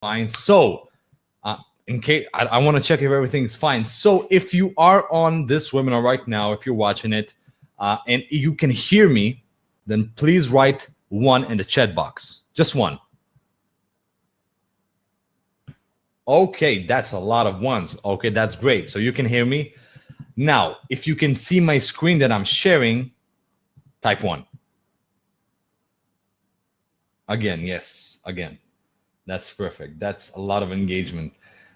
Fine. So, in case I want to check if everything's fine. So, if you are on this webinar right now, if you're watching it, and you can hear me, then please write 1 in the chat box. Just 1. Okay, that's a lot of ones. Okay, that's great. So you can hear me. Now, if you can see my screen that I'm sharing, type 1. Again, yes, again. That's perfect. That's a lot of engagement.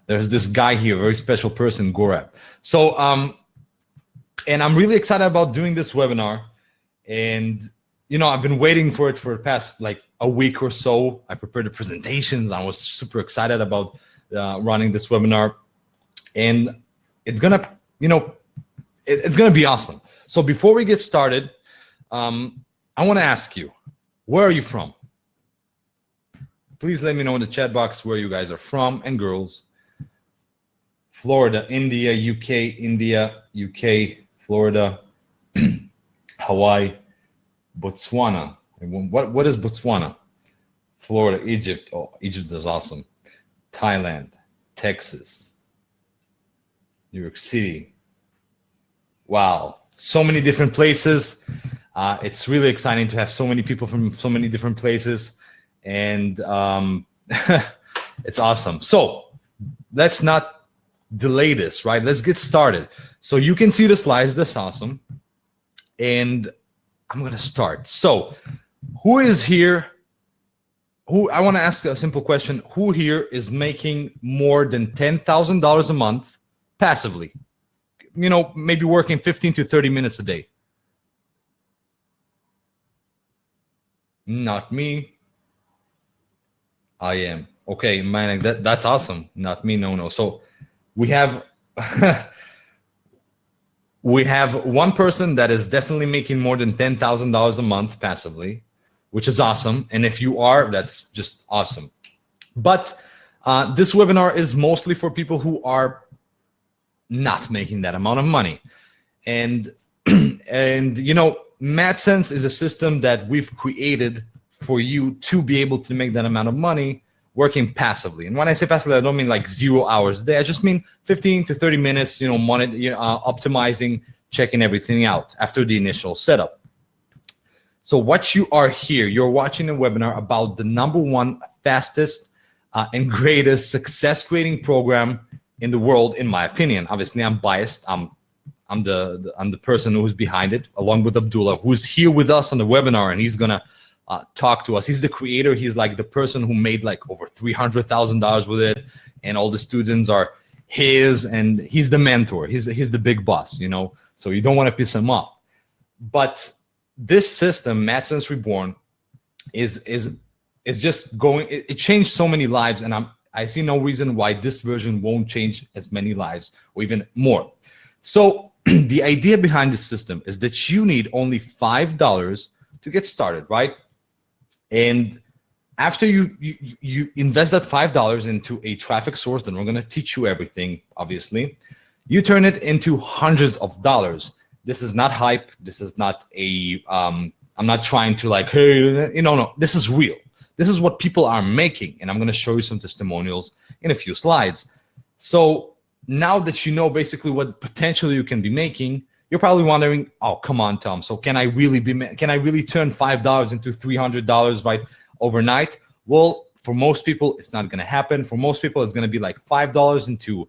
There's this guy here, very special person, Gorab. So, and I'm really excited about doing this webinar. And, you know, I've been waiting for it for the past like a week or so. I prepared the presentations. I was super excited about running this webinar. And it's gonna, you know, it's gonna be awesome. So before we get started, I want to ask you, where are you from? Please let me know in the chat box where you guys are from, and girls. Florida, India, UK, Florida, Hawaii, Botswana. What is Botswana? Florida, Egypt. Oh, Egypt is awesome. Thailand, Texas, New York City. Wow, so many different places. It's really exciting to have so many people from so many different places. And it's awesome. So let's not delay this, right? Let's get started. So you can see the slides. That's awesome. And I'm going to start. So who is here? I want to ask a simple question. Who here is making more than $10,000 a month passively? You know, maybe working 15 to 30 minutes a day. Not me. I am. Okay, man, that's awesome. Not me, no. So we have we have one person that is definitely making more than $10,000 a month passively, which is awesome. And if you are, that's just awesome. But this webinar is mostly for people who are not making that amount of money. And and you know, Madsense is a system that we've created for you to be able to make that amount of money working passively. And when I say passively, I don't mean like 0 hours a day. I just mean 15 to 30 minutes, you know, optimizing, checking everything out after the initial setup. So what you are here, you're watching a webinar about the #1 fastest and greatest success creating program in the world, in my opinion. Obviously, I'm biased. I'm the person who's behind it, along with Abdullah, who's here with us on the webinar, and he's gonna talk to us. He's the creator. He's like the person who made like over $300,000 with it, and all the students are his, and he's the mentor. He's the big boss, you know. So you don't want to piss him off. But this system, Madsense Reborn, is just going. It changed so many lives, and I see no reason why this version won't change as many lives or even more. So the idea behind this system is that you need only $5 to get started, right? And after you invest that $5 into a traffic source, then we're going to teach you everything, obviously. You turn it into hundreds of dollars. This is not hype. This is not a, I'm not trying to like, hey, you know, no, this is real. This is what people are making. And I'm going to show you some testimonials in a few slides. So now that you know basically what potentially you can be making, you're probably wondering, oh, come on, Tom. So can I really turn $5 into $300 right overnight? Well, for most people, it's not going to happen. For most people, it's going to be like $5 into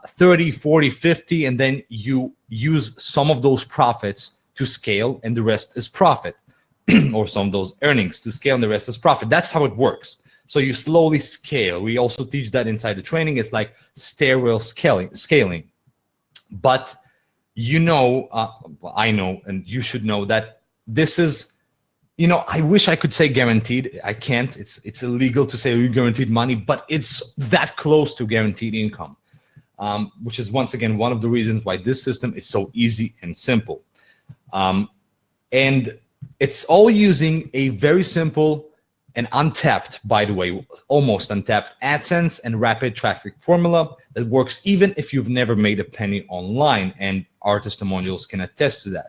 30, 40, 50, and then you use some of those profits to scale, and the rest is profit, or some of those earnings to scale, and the rest is profit. That's how it works. So you slowly scale. We also teach that inside the training. It's like stairwell scaling. But you know, I know, and you should know that this is, you know, I wish I could say guaranteed. I can't. It's illegal to say guaranteed money, but it's that close to guaranteed income, which is once again one of the reasons why this system is so easy and simple. And it's all using a very simple and untapped, by the way, almost untapped AdSense and rapid traffic formula that works even if you've never made a penny online, and our testimonials can attest to that.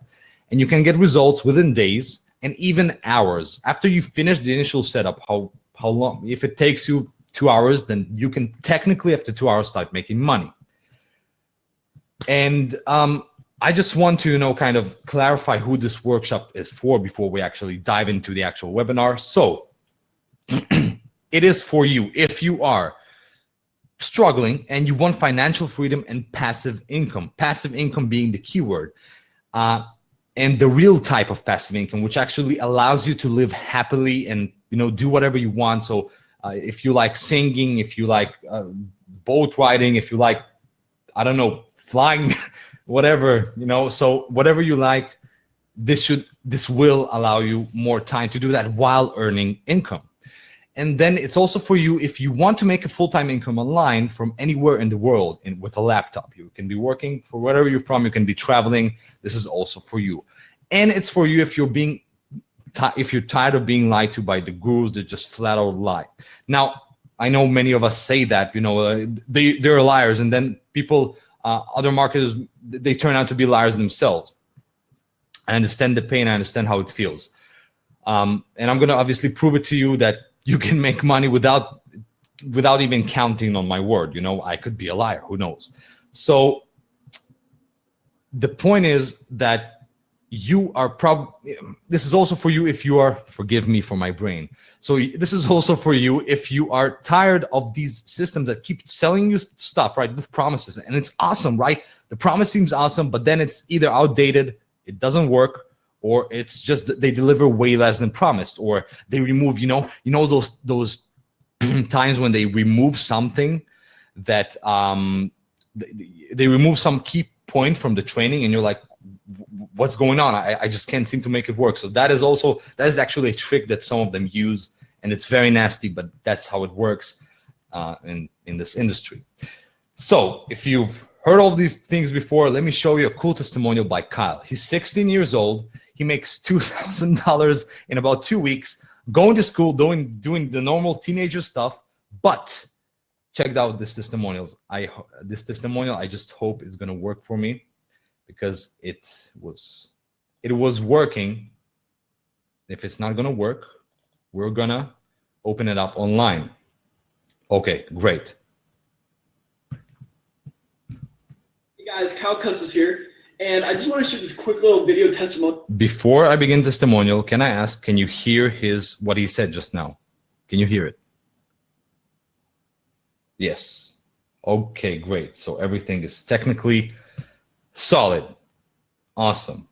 And you can get results within days and even hours after you finish the initial setup. How long? If it takes you 2 hours, then you can technically after 2 hours start making money. And I just want to, kind of clarify who this workshop is for before we actually dive into the actual webinar. So it is for you if you are struggling and you want financial freedom and passive income being the keyword, and the real type of passive income, which actually allows you to live happily and, do whatever you want. So if you like singing, if you like boat riding, if you like, I don't know, flying, whatever, so whatever you like, this will allow you more time to do that while earning income. And then it's also for you if you want to make a full-time income online from anywhere in the world and with a laptop. You can be working for wherever you're from. You can be traveling. This is also for you. And it's for you if you're tired of being lied to by the gurus that just flat out lie. Now, I know many of us say that, they're liars, and then people, other marketers, they turn out to be liars themselves. I understand the pain. I understand how it feels. And I'm going to obviously prove it to you that you can make money without even counting on my word. I could be a liar. Who knows? So the point is that you are this is also for you if you are, forgive me for my brain. So this is also for you if you are tired of these systems that keep selling you stuff, right, with promises. And it's awesome, right? The promise seems awesome, but then it's either outdated, it doesn't work, or it's just that they deliver way less than promised, or they remove, those times when they remove something that they remove some key point from the training, and you're like, what's going on? I just can't seem to make it work. So that is actually a trick that some of them use, and it's very nasty, but that's how it works in this industry. So if you've heard all these things before, let me show you a cool testimonial by Kyle. He's 16 years old. He makes $2,000 in about 2 weeks, going to school, doing the normal teenager stuff. But check out this testimonial. This testimonial, I just hope it's gonna work for me, because it was working. If it's not gonna work, we're gonna open it up online. Okay, great. Hey guys, Kyle Custis here. And I just want to shoot this quick little video testimonial. Before I begin testimonial, can I ask, can you hear what he said just now? Can you hear it? Yes. Okay, great. So everything is technically solid. Awesome.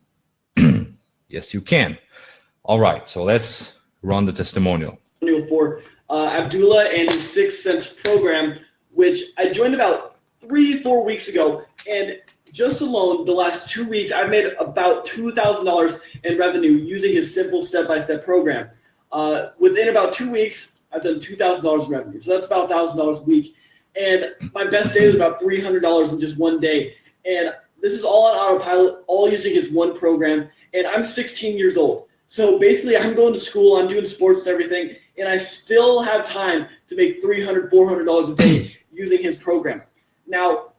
Yes, you can. All right, so let's run the testimonial. For Abdullah and his 6 Sense program, which I joined about 3-4 weeks ago. And just alone, the last 2 weeks, I've made about $2,000 in revenue using his simple step-by-step program. Within about 2 weeks, I've done $2,000 in revenue. So that's about $1,000 a week. And my best day was about $300 in just one day. And this is all on autopilot, all using his one program. And I'm 16 years old. So basically, I'm going to school, I'm doing sports and everything, and I still have time to make $300, $400 a day using his program. Now,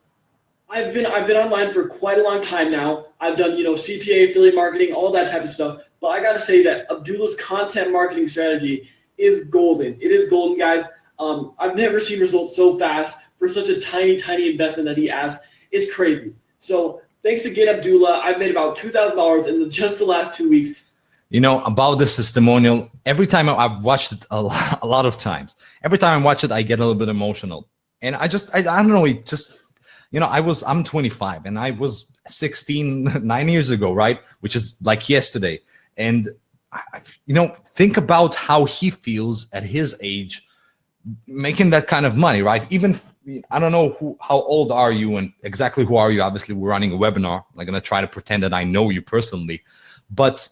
I've been online for quite a long time now. I've done, CPA, affiliate marketing, all that type of stuff. But I got to say that Abdullah's content marketing strategy is golden. It is golden, guys. I've never seen results so fast for such a tiny, tiny investment that he asked. It's crazy. So thanks again, Abdullah. I've made about $2,000 in just the last 2 weeks. About this testimonial, every time I've watched it a lot of times, every time I watch it, I get a little bit emotional. And I don't know, it just, I'm 25 and I was 16 9 years ago, right? Which is like yesterday. And, think about how he feels at his age, making that kind of money, right? Even, I don't know how old are you and exactly who are you? Obviously, we're running a webinar. I'm going to try to pretend that I know you personally, but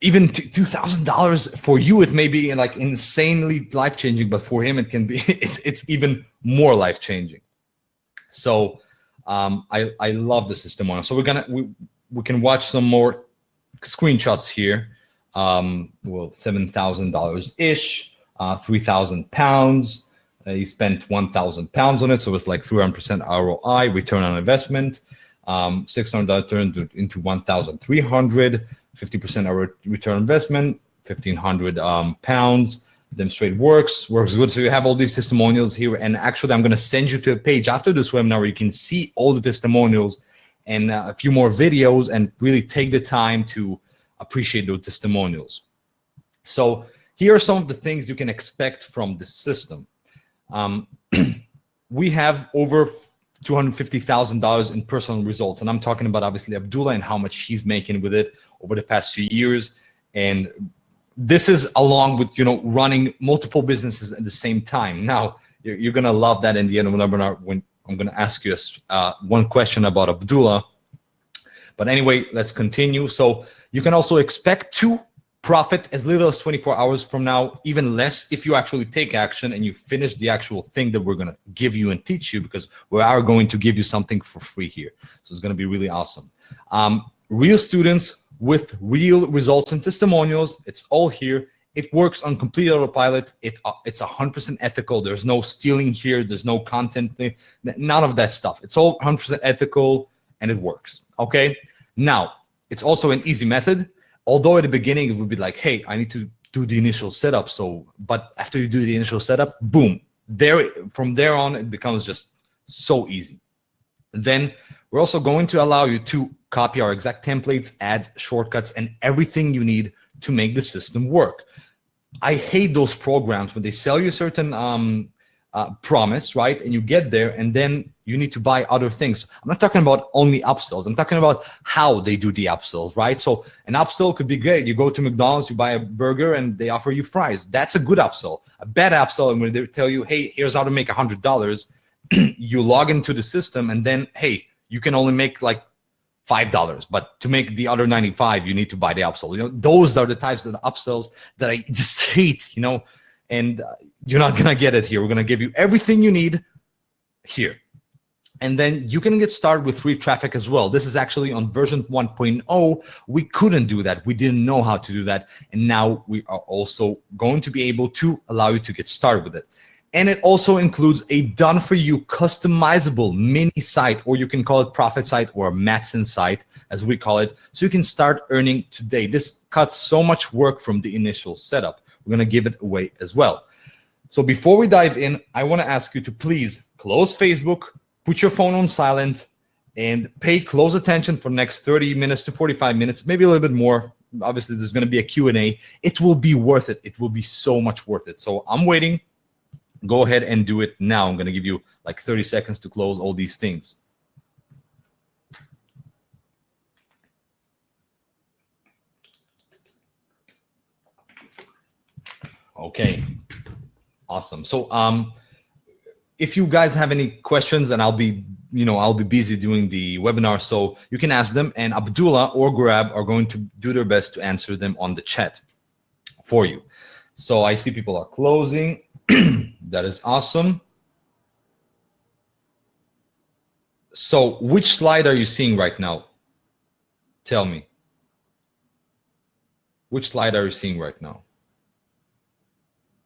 even $2,000 for you, it may be like insanely life-changing, but for him, it can be, it's even more life-changing. So I love this testimonial. So we can watch some more screenshots here. Well, $7,000 ish, 3,000 pounds. He spent 1,000 pounds on it, so it's like 300% ROI, return on investment. $600 turned into 1,300, 50% return on investment, 1,500 pounds, Demonstrate works good. So you have all these testimonials here, and actually I'm going to send you to a page after this webinar where you can see all the testimonials and a few more videos and really take the time to appreciate those testimonials. So here are some of the things you can expect from the system. We have over $250,000 in personal results, and I'm talking about obviously Abdullah and how much he's making with it over the past few years. And this is along with, you know, running multiple businesses at the same time. Now, you're going to love that in the end of the webinar when I'm going to ask you one question about Abdullah. But anyway, let's continue. So you can also expect to profit as little as 24 hours from now, even less if you actually take action and you finish the actual thing that we're going to give you and teach you, because we are going to give you something for free here. So it's going to be really awesome. Real students with real results and testimonials. It's all here. It works on complete autopilot. It's 100% ethical. There's no stealing here. There's no content thing. None of that stuff. It's all 100% ethical, and it works. Okay. Now, it's also an easy method. Although at the beginning it would be like, hey, I need to do the initial setup. But after you do the initial setup, boom, from there on, it becomes just so easy. Then we're also going to allow you to copy our exact templates, ads, shortcuts, and everything you need to make the system work. I hate those programs when they sell you a certain promise, right? And you get there and then you need to buy other things. I'm not talking about only upsells. I'm talking about how they do the upsells, right? So an upsell could be great. You go to McDonald's, you buy a burger, and they offer you fries. That's a good upsell. A bad upsell, when they tell you, hey, here's how to make $100, you log into the system, and then, hey, you can only make like $5, but to make the other 95, you need to buy the upsell. You know, those are the types of upsells that I just hate, you know, and you're not going to get it here. We're going to give you everything you need here. And then you can get started with free traffic as well. This is actually on version 1.0. We couldn't do that. We didn't know how to do that. And now we are also going to be able to allow you to get started with it. And it also includes a done-for-you customizable mini site, or you can call it profit site or a Madsense site, as we call it, so you can start earning today. This cuts so much work from the initial setup. We're going to give it away as well. So before we dive in, I want to ask you to please close Facebook, put your phone on silent, and pay close attention for the next 30 minutes to 45 minutes, maybe a little bit more. Obviously, there's going to be a Q&A. It will be worth it. It will be so much worth it. So I'm waiting. Go ahead and do it now. I'm going to give you like 30 seconds to close all these things. Okay, awesome. So if you guys have any questions, and I'll be busy doing the webinar, so you can ask them, and Abdullah or Grab are going to do their best to answer them on the chat for you. So I see people are closing. That is awesome. So which slide are you seeing right now? Tell me. Which slide are you seeing right now?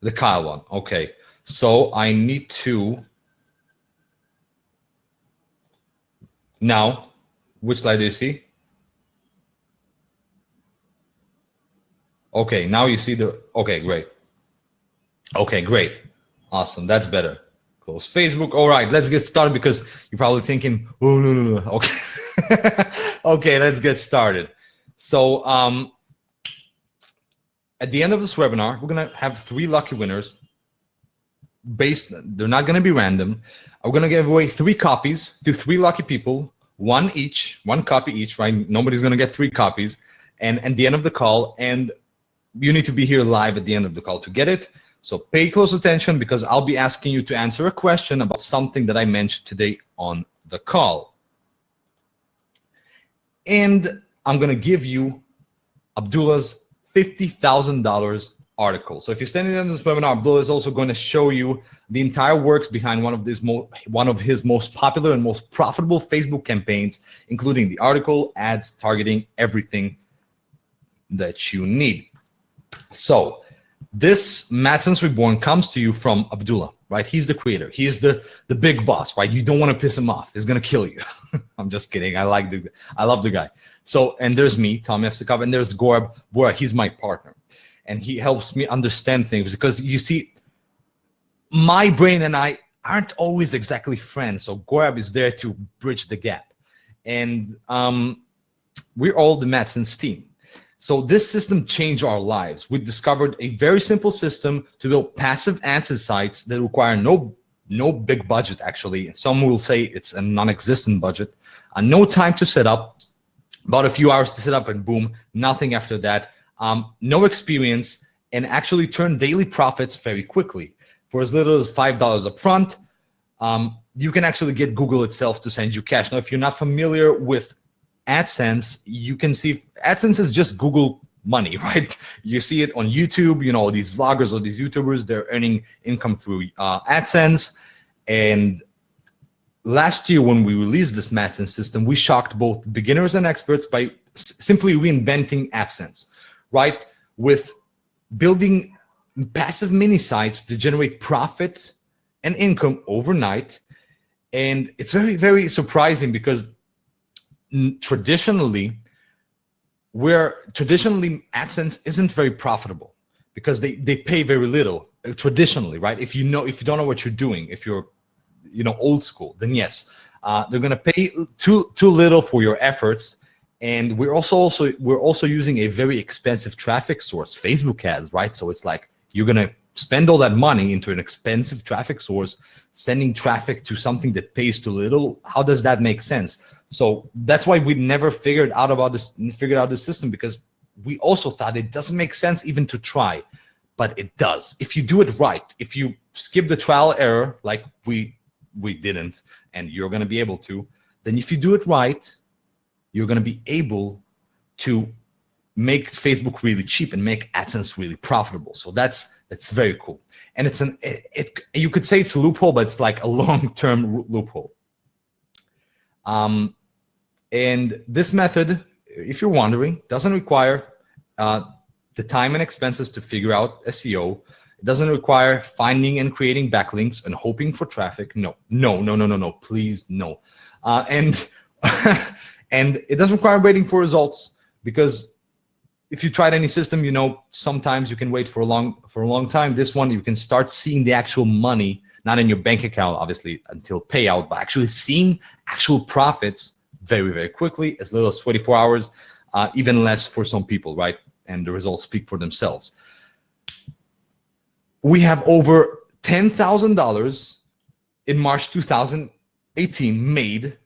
The Kyle one. Okay. So I need to now, which slide do you see? Okay, now you see the, okay, great. Okay, great. Awesome. That's better. Close Facebook. All right, let's get started, because you're probably thinking, oh, no. Okay. Okay, let's get started. So at the end of this webinar, we're going to have 3 lucky winners. They're not going to be random. We're going to give away 3 copies to 3 lucky people, one copy each, right? Nobody's going to get 3 copies. And at the end of the call, and you need to be here live at the end of the call to get it. So pay close attention, because I'll be asking you to answer a question about something that I mentioned today on the call. And I'm going to give you Abdullah's $50,000 article. So if you're standing in this webinar, Abdullah is also going to show you the entire works behind one of his most popular and most profitable Facebook campaigns, including the article, ads, targeting, everything that you need. So this Madsense Reborn comes to you from Abdullah, right? He's the creator. He's the big boss, right? You don't want to piss him off. He's going to kill you. I'm just kidding. I love the guy. So, and there's me, Tommy Efsikov, and there's Gorb, where he's my partner. and he helps me understand things, because you see, my brain and I aren't always exactly friends. So Gorab is there to bridge the gap. And we're all the Madsense team. So this system changed our lives. We discovered a very simple system to build passive AdSense sites that require no big budget, actually. Some will say it's a non-existent budget. No time to set up, about a few hours to set up, and boom, nothing after that. No experience, and actually turn daily profits very quickly. For as little as $5 up front, you can actually get Google itself to send you cash. Now, if you're not familiar with AdSense, you can see AdSense is just Google money, right? You see it on YouTube, you know, these vloggers or these YouTubers, they're earning income through AdSense. And last year, when we released this Madsense system, we shocked both beginners and experts by simply reinventing AdSense, right? With building passive mini sites to generate profit and income overnight. And it's very, very surprising, because traditionally AdSense isn't very profitable, because they pay very little traditionally, right? If you don't know what you're doing, if you're old school, then yes, they're going to pay too little for your efforts. And we're also using a very expensive traffic source, Facebook ads, right? So it's like, you're going to spend all that money into an expensive traffic source, sending traffic to something that pays too little. How does that make sense? So that's why we never figured out this system, because we also thought it doesn't make sense even to try, but it does. If you do it right, if you skip the trial error, like we didn't, and you're going to be able to, then if you do it right, you're going to be able to make Facebook really cheap and make AdSense really profitable. So that's very cool. And you could say it's a loophole, but it's like a long-term loophole. And this method, if you're wondering, doesn't require the time and expenses to figure out SEO. It doesn't require finding and creating backlinks and hoping for traffic. No, please, no. And and it doesn't require waiting for results, because if you tried any system, sometimes you can wait for a long time. This one, you can start seeing the actual money, not in your bank account, obviously, until payout, but actually seeing actual profits very, very quickly, as little as 24 hours, even less for some people, right? And the results speak for themselves. We have over $10,000 in March 2018 made,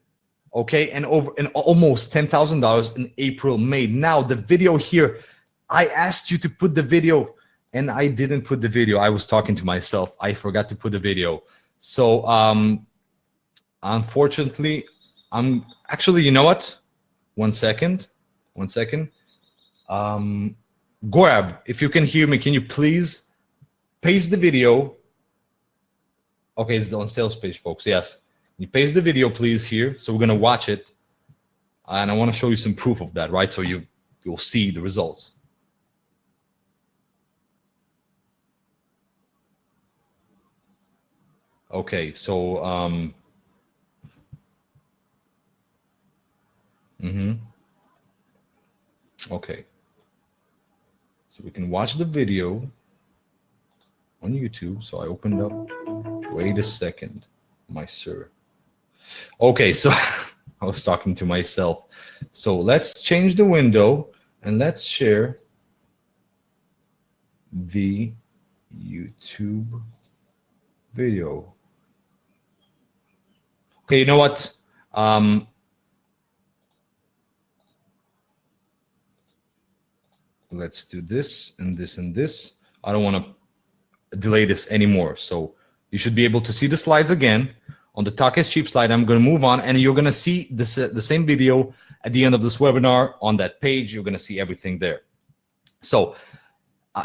okay, and almost $10,000 in April made. Now, the video here, I asked you to put the video, and I didn't put the video. I was talking to myself. I forgot to put the video. So, unfortunately, I'm actually, you know what? One second. Gorab, if you can hear me, can you please paste the video? Okay, it's on sales page, folks. Yes. You paste the video, please, here. So we're going to watch it. And I want to show you some proof of that, right? So you'll see the results. Okay, so okay. So we can watch the video on YouTube. So I opened up. Wait a second, my sir. Okay, so I was talking to myself. So let's change the window and let's share the YouTube video. Okay, you know what? Let's do this and this and this. I don't want to delay this anymore. So you should be able to see the slides again. On the Talk is Cheap slide, I'm going to move on, and you're going to see the same video at the end of this webinar. On that page, you're going to see everything there. So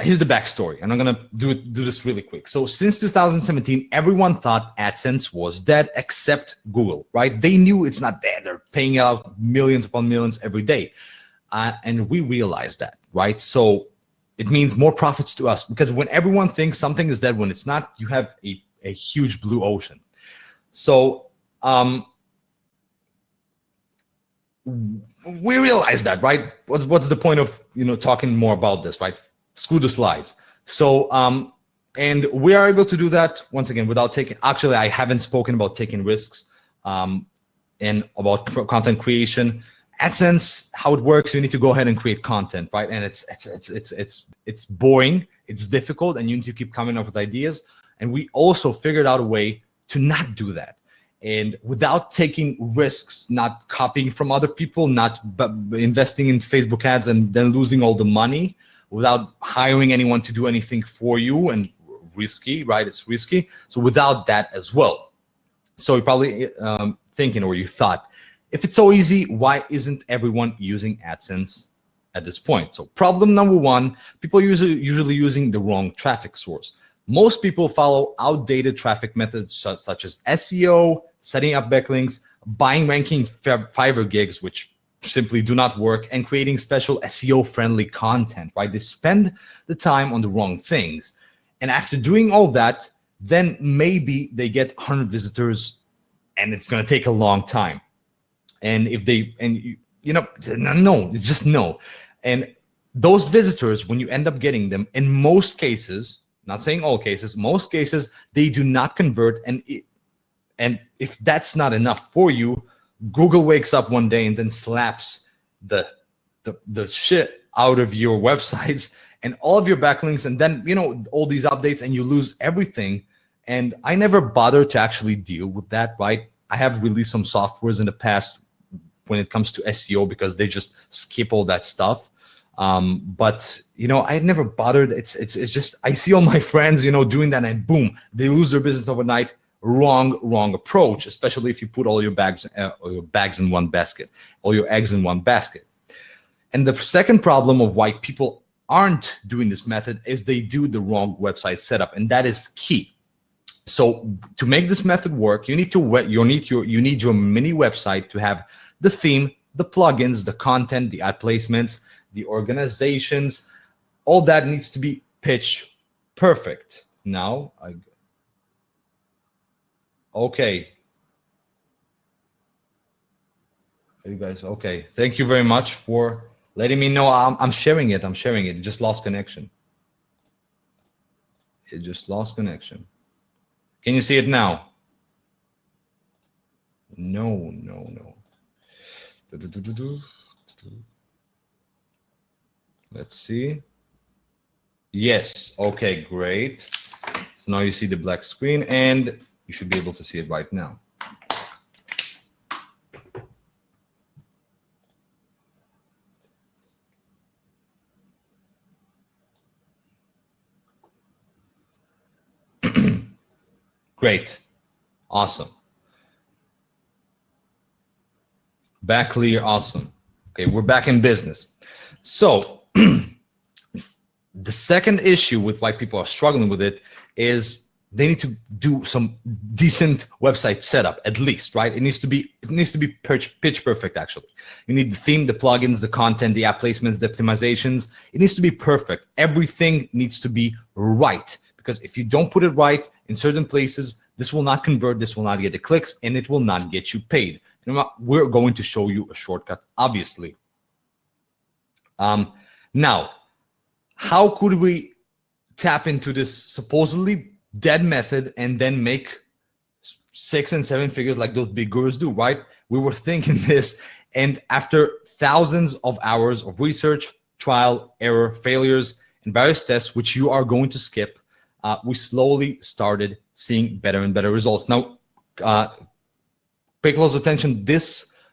here's the backstory, and I'm going to do this really quick. So since 2017, everyone thought AdSense was dead except Google, right? They knew it's not dead. They're paying out millions upon millions every day. And we realized that, right? So it means more profits to us, because when everyone thinks something is dead, when it's not, you have a huge blue ocean. So we realized that, right? What's the point of talking more about this, right? screw the slides. So and we are able to do that once again without taking, actually I haven't spoken about taking risks and about content creation. AdSense, how it works, you need to go ahead and create content, right? And it's boring, it's difficult, and you need to keep coming up with ideas. And we also figured out a way to not do that. And without taking risks, not copying from other people, not investing in Facebook ads and then losing all the money, without hiring anyone to do anything for you, and risky, right? It's risky. So without that as well. So you're probably thinking, or you thought, if it's so easy, why isn't everyone using AdSense at this point? So problem number one, people usually using the wrong traffic source. Most people follow outdated traffic methods such as SEO, setting up backlinks, buying ranking Fiverr gigs, which simply do not work, and creating special SEO-friendly content, right? They spend the time on the wrong things. And after doing all that, then maybe they get 100 visitors, and it's going to take a long time. And if they, and you know, no, it's just no. And those visitors, when you end up getting them, in most cases, not saying all cases, most cases, they do not convert. And if that's not enough for you, Google wakes up one day and then slaps the shit out of your websites and all of your backlinks, and then, you know, all these updates, and you lose everything. And I never bothered to actually deal with that, right? I have released some softwares in the past when it comes to SEO because they just skip all that stuff. But you know, I never bothered. It's just, I see all my friends, you know, doing that, and boom, they lose their business overnight. Wrong approach, especially if you put all your bags in one basket, all your eggs in one basket. And the second problem of why people aren't doing this method is they do the wrong website setup, and that is key. So to make this method work, you need your mini website to have the theme, the plugins, the content, the ad placements, the organizations. All that needs to be pitch perfect. Now, okay. You guys, okay. Thank you very much for letting me know. I'm sharing it. It just lost connection. It just lost connection. Can you see it now? No. Let's see. Yes. Okay, great. So now you see the black screen, and you should be able to see it right now. Great. Awesome. Back clear. Awesome. Okay, we're back in business. So the second issue with why people are struggling with it is they need to do some decent website setup, at least, right? It needs to be pitch perfect, actually. You need the theme, the plugins, the content, the app placements, the optimizations. It needs to be perfect. Everything needs to be right, because if you don't put it right in certain places, this will not convert, this will not get the clicks, and it will not get you paid. We're going to show you a shortcut, obviously. Now, how could we tap into this supposedly dead method and then make 6 and 7 figures like those big gurus do, right? We were thinking this, and after thousands of hours of research, trial, error, failures, and various tests, which you are going to skip, we slowly started seeing better and better results. Now, pay close attention.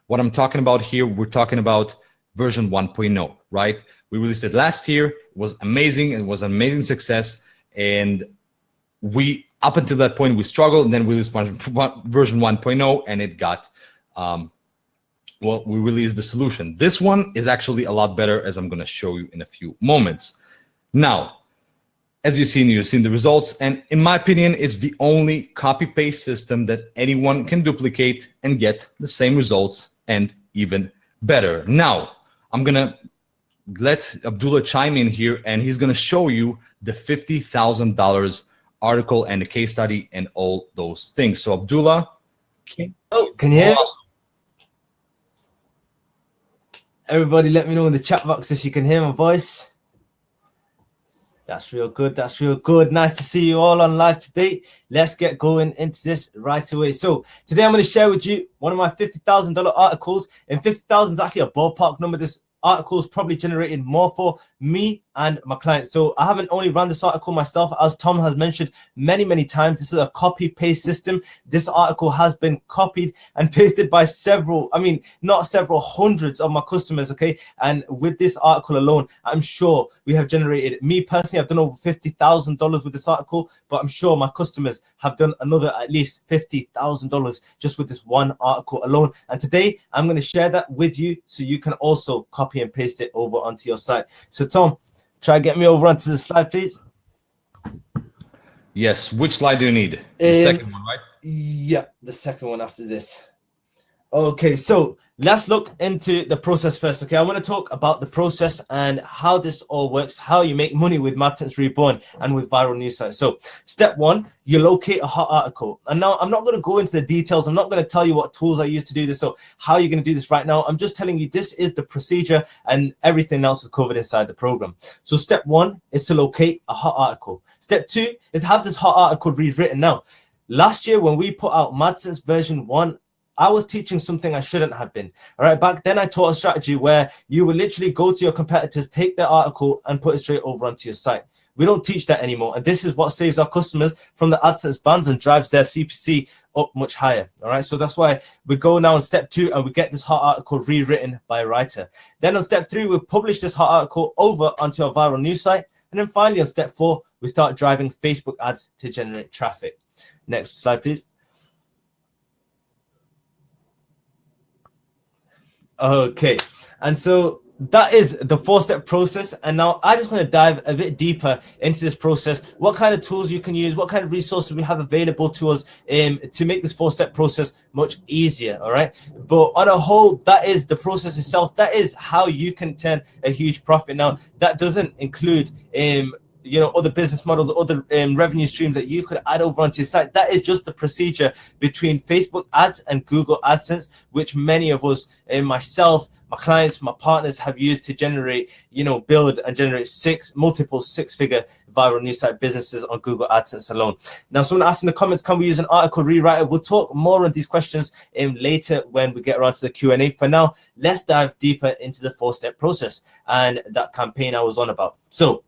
What I'm talking about here, we're talking about version 1.0, right? We released it last year. It was amazing. It was an amazing success. And up until that point, we struggled, and then we released version 1.0, and it got, we released the solution. This one is actually a lot better, as I'm going to show you in a few moments. Now, as you've seen the results, and in my opinion, it's the only copy-paste system that anyone can duplicate and get the same results and even better. Now, I'm going to let Abdullah chime in here, and he's going to show you the $50,000 article and the case study and all those things. So Abdullah, can you hear? Awesome. Everybody let me know in the chat box if you can hear my voice. That's real good. That's real good. Nice to see you all on live today. Let's get going into this right away. So today I'm going to share with you one of my $50,000 articles. And 50,000 is actually a ballpark number. This article is probably generated more for me and my clients. So I haven't only run this article myself, as Tom has mentioned many times. This is a copy paste system. This article has been copied and pasted by several, not several, hundreds of my customers. Okay, and with this article alone, I'm sure we have generated, me personally, I've done over $50,000 with this article, but I'm sure my customers have done another at least $50,000 just with this one article alone. And today I'm going to share that with you so you can also copy and paste it over onto your site. So Tom, try to get me over onto the slide, please. Yes. Which slide do you need? The second one, right? Yeah, the second one after this. Okay, so let's look into the process first. Okay, I want to talk about the process and how this all works, how you make money with Madsense Reborn and with viral news sites. So step one, you locate a hot article. And now I'm not going to go into the details. I'm not going to tell you what tools I use to do this or how you're going to do this right now. I'm just telling you this is the procedure and everything else is covered inside the program. So step one is to locate a hot article. Step two is have this hot article rewritten. Now, last year when we put out Madsense version 1, I was teaching something I shouldn't have been. All right. Back then, I taught a strategy where you would literally go to your competitors, take their article and put it straight over onto your site. We don't teach that anymore. And this is what saves our customers from the AdSense bans and drives their CPC up much higher. All right. So that's why we go now on step two and we get this hot article rewritten by a writer. Then on step three, we publish this hot article over onto our viral news site. And then finally on step four, we start driving Facebook ads to generate traffic. Next slide, please. Okay, and so that is the four-step process. And now I just want to dive a bit deeper into this process, what kind of tools you can use, what kind of resources we have available to us to make this four-step process much easier. All right, but on a whole, that is the process itself. That is how you can turn a huge profit. Now that doesn't include other business models, other revenue streams that you could add over onto your site. That is just the procedure between Facebook ads and Google AdSense, which many of us, myself, my clients, my partners have used to generate, build and generate multiple six-figure viral news site businesses on Google AdSense alone. Now, someone asked in the comments, can we use an article rewriter? We'll talk more on these questions later when we get around to the Q&A. For now, let's dive deeper into the four-step process and that campaign I was on about. So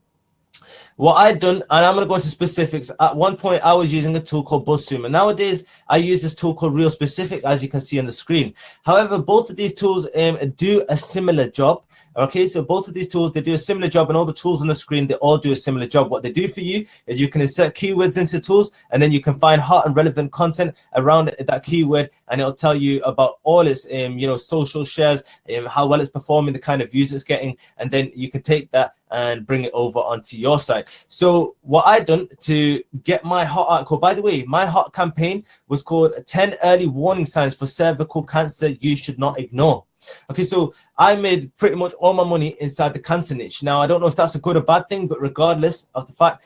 what I've done, and I'm going to go into specifics. At one point, I was using a tool called BuzzSumo. Nowadays, I use this tool called Real Specific, as you can see on the screen. However, both of these tools do a similar job. Okay, so both of these tools, they do a similar job, and all the tools on the screen, they all do a similar job. What they do for you is you can insert keywords into tools, and then you can find hot and relevant content around that keyword, and it'll tell you about all its, social shares, how well it's performing, the kind of views it's getting, and then you can take that and bring it over onto your site. So what I done to get my hot article, by the way, my hot campaign was called 10 Early Warning Signs for Cervical Cancer You Should Not Ignore. Okay, so I made pretty much all my money inside the cancer niche. Now, I don't know if that's a good or bad thing, but regardless of the fact,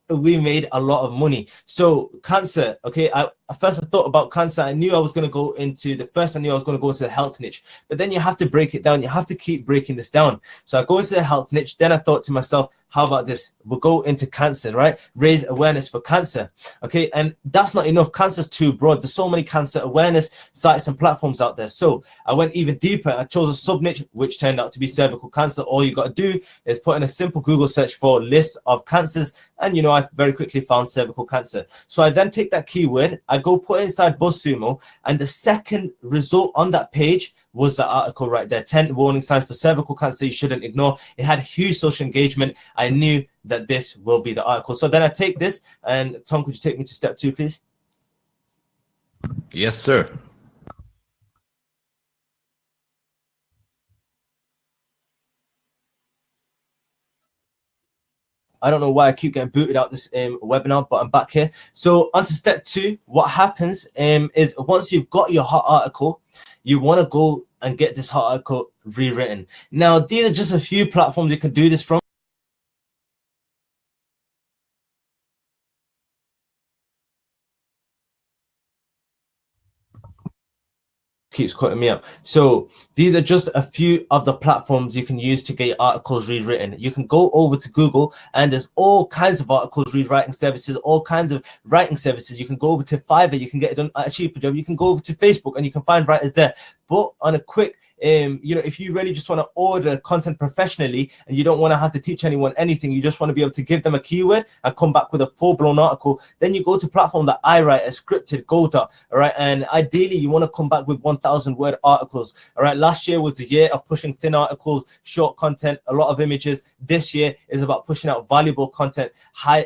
we made a lot of money. So cancer, okay, at first I thought about cancer. I knew I was going to go into the health niche, but then you have to break it down. You have to keep breaking this down. So I go into the health niche. Then I thought to myself, how about this? We'll go into cancer, right? Raise awareness for cancer. Okay, and that's not enough. Cancer's too broad. There's so many cancer awareness sites and platforms out there. So I went even deeper. I chose a sub niche, which turned out to be cervical cancer. All you got to do is put in a simple Google search for list of cancers, and I very quickly found cervical cancer. So I then take that keyword, I go put it inside BuzzSumo, and the second result on that page was the article right there, 10 warning signs for cervical cancer you shouldn't ignore. It had huge social engagement. I knew that this will be the article. So then I take this, and Tom, could you take me to step two, please? Yes, sir. I don't know why I keep getting booted out this webinar, but I'm back here. So on to step two. What happens is once you've got your hot article, you want to go and get this hot article rewritten. Now, these are just a few platforms you can do this from. keeps cutting me out. So these are just a few of the platforms you can use to get your articles rewritten. You can go over to Google and there's all kinds of articles rewriting services, all kinds of writing services. You can go over to Fiverr, you can get it done at a cheaper job. You can go over to Facebook and you can find writers there. But on a quick, if you really just want to order content professionally and you don't want to have to teach anyone anything, you just want to be able to give them a keyword and come back with a full-blown article, then you go to platform that I write, a scripted Go. All right, and ideally you want to come back with 1,000 word articles. All right, last year was the year of pushing thin articles, short content, a lot of images. This year is about pushing out valuable content, high